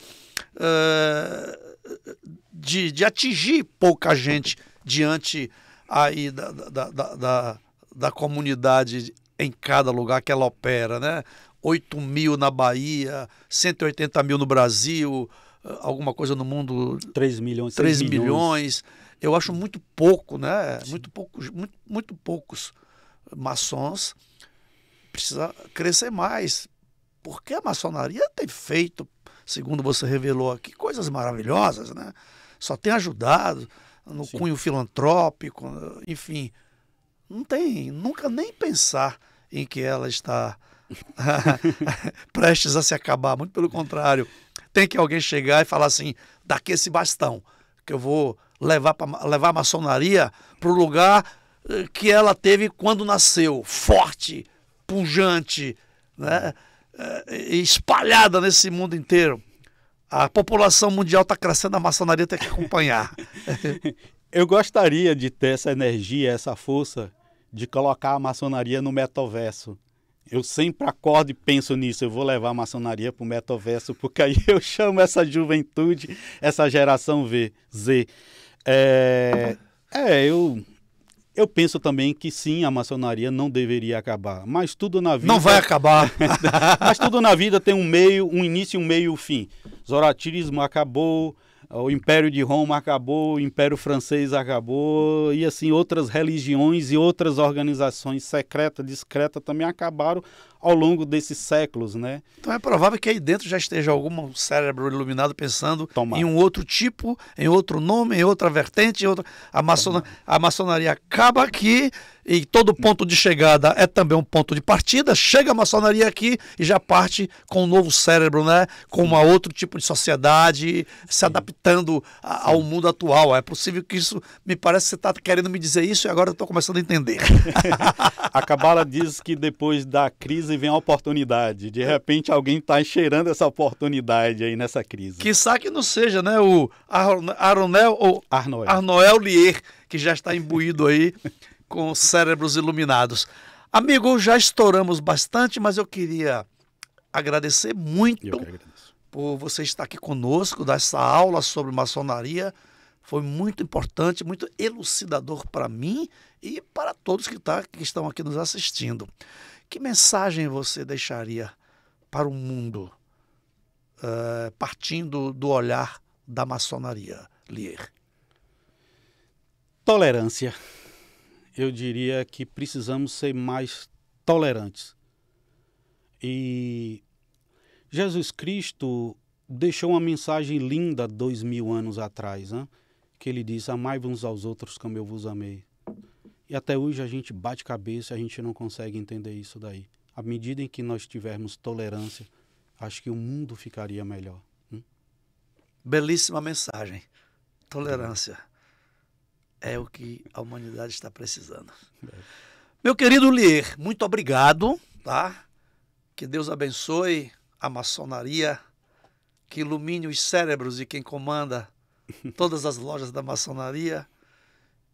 de atingir pouca gente diante aí da comunidade em cada lugar que ela opera, né? 8.000 na Bahia, 180.000 no Brasil, alguma coisa no mundo... 3 milhões. 3 milhões. Eu acho muito pouco, né? Muito poucos maçons. Precisa crescer mais. Porque a maçonaria tem feito, segundo você revelou aqui, coisas maravilhosas, né? Só tem ajudado no cunho filantrópico, enfim. Não tem, nunca nem pensar em que ela está prestes a se acabar. Muito pelo contrário. Tem que alguém chegar e falar assim, daqui esse bastão, que eu vou... levar a maçonaria para o lugar que ela teve quando nasceu, forte, pujante, né? Espalhada nesse mundo inteiro. A população mundial está crescendo, a maçonaria tem que acompanhar. Eu gostaria de ter essa energia, essa força de colocar a maçonaria no metaverso. Eu sempre acordo e penso nisso, eu vou levar a maçonaria para o metaverso, porque aí eu chamo essa juventude, essa geração Z. Eu penso também que sim, a maçonaria não deveria acabar, mas tudo na vida... Não vai acabar. Mas tudo na vida tem um meio, um início, um meio e um fim. Zoroastrismo acabou, o Império de Roma acabou, o Império Francês acabou, e assim outras religiões e outras organizações secretas, discretas também acabaram ao longo desses séculos, né? Então é provável que aí dentro já esteja algum cérebro iluminado pensando Tomara. em um outro tipo, em outro nome, em outra vertente, em outra... A maçonaria acaba aqui e todo ponto de chegada é também um ponto de partida. Chega a maçonaria aqui e já parte com um novo cérebro, né? Com um outro tipo de sociedade, se adaptando ao mundo atual. É possível que isso, me parece que você está querendo me dizer isso e agora eu estou começando a entender. A Cabala diz que depois da crise vem a oportunidade. De repente alguém está cheirando essa oportunidade aí nessa crise. Quiçá que não seja, né? O Arnoel Lier, que já está imbuído aí com cérebros iluminados. Amigo, já estouramos bastante, mas eu queria agradecer muito por você estar aqui conosco, dar essa aula sobre maçonaria. Foi muito importante, muito elucidador para mim e para todos que estão aqui nos assistindo. Que mensagem você deixaria para o mundo, partindo do olhar da maçonaria, Lier? Tolerância. Eu diria que precisamos ser mais tolerantes. E Jesus Cristo deixou uma mensagem linda 2000 anos atrás, né? Que ele diz: amai-vos uns aos outros como eu vos amei. E até hoje a gente bate cabeça, a gente não consegue entender isso daí. À medida em que nós tivermos tolerância, acho que o mundo ficaria melhor. Belíssima mensagem. Tolerância é o que a humanidade está precisando. Meu querido Lier, muito obrigado, tá? Que Deus abençoe a maçonaria, que ilumine os cérebros de quem comanda todas as lojas da maçonaria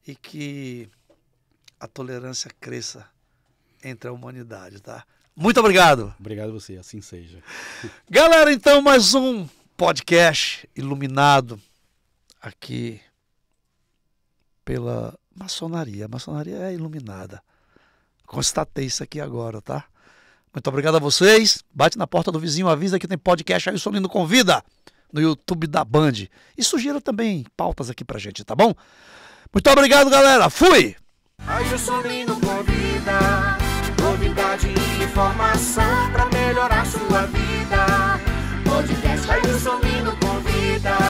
e que a tolerância cresça entre a humanidade, tá? Muito obrigado. Obrigado a você, assim seja. Galera, então mais um podcast iluminado aqui pela maçonaria. A maçonaria é iluminada. Constatei isso aqui agora, tá? Muito obrigado a vocês. Bate na porta do vizinho, avisa que tem podcast Ailson Lino Convida no YouTube da Band. E sugira também pautas aqui pra gente, tá bom? Muito obrigado, galera. Fui! Ailson Lino Convida, novidade e informação pra melhorar sua vida. Podcast Ailson Lino Convida.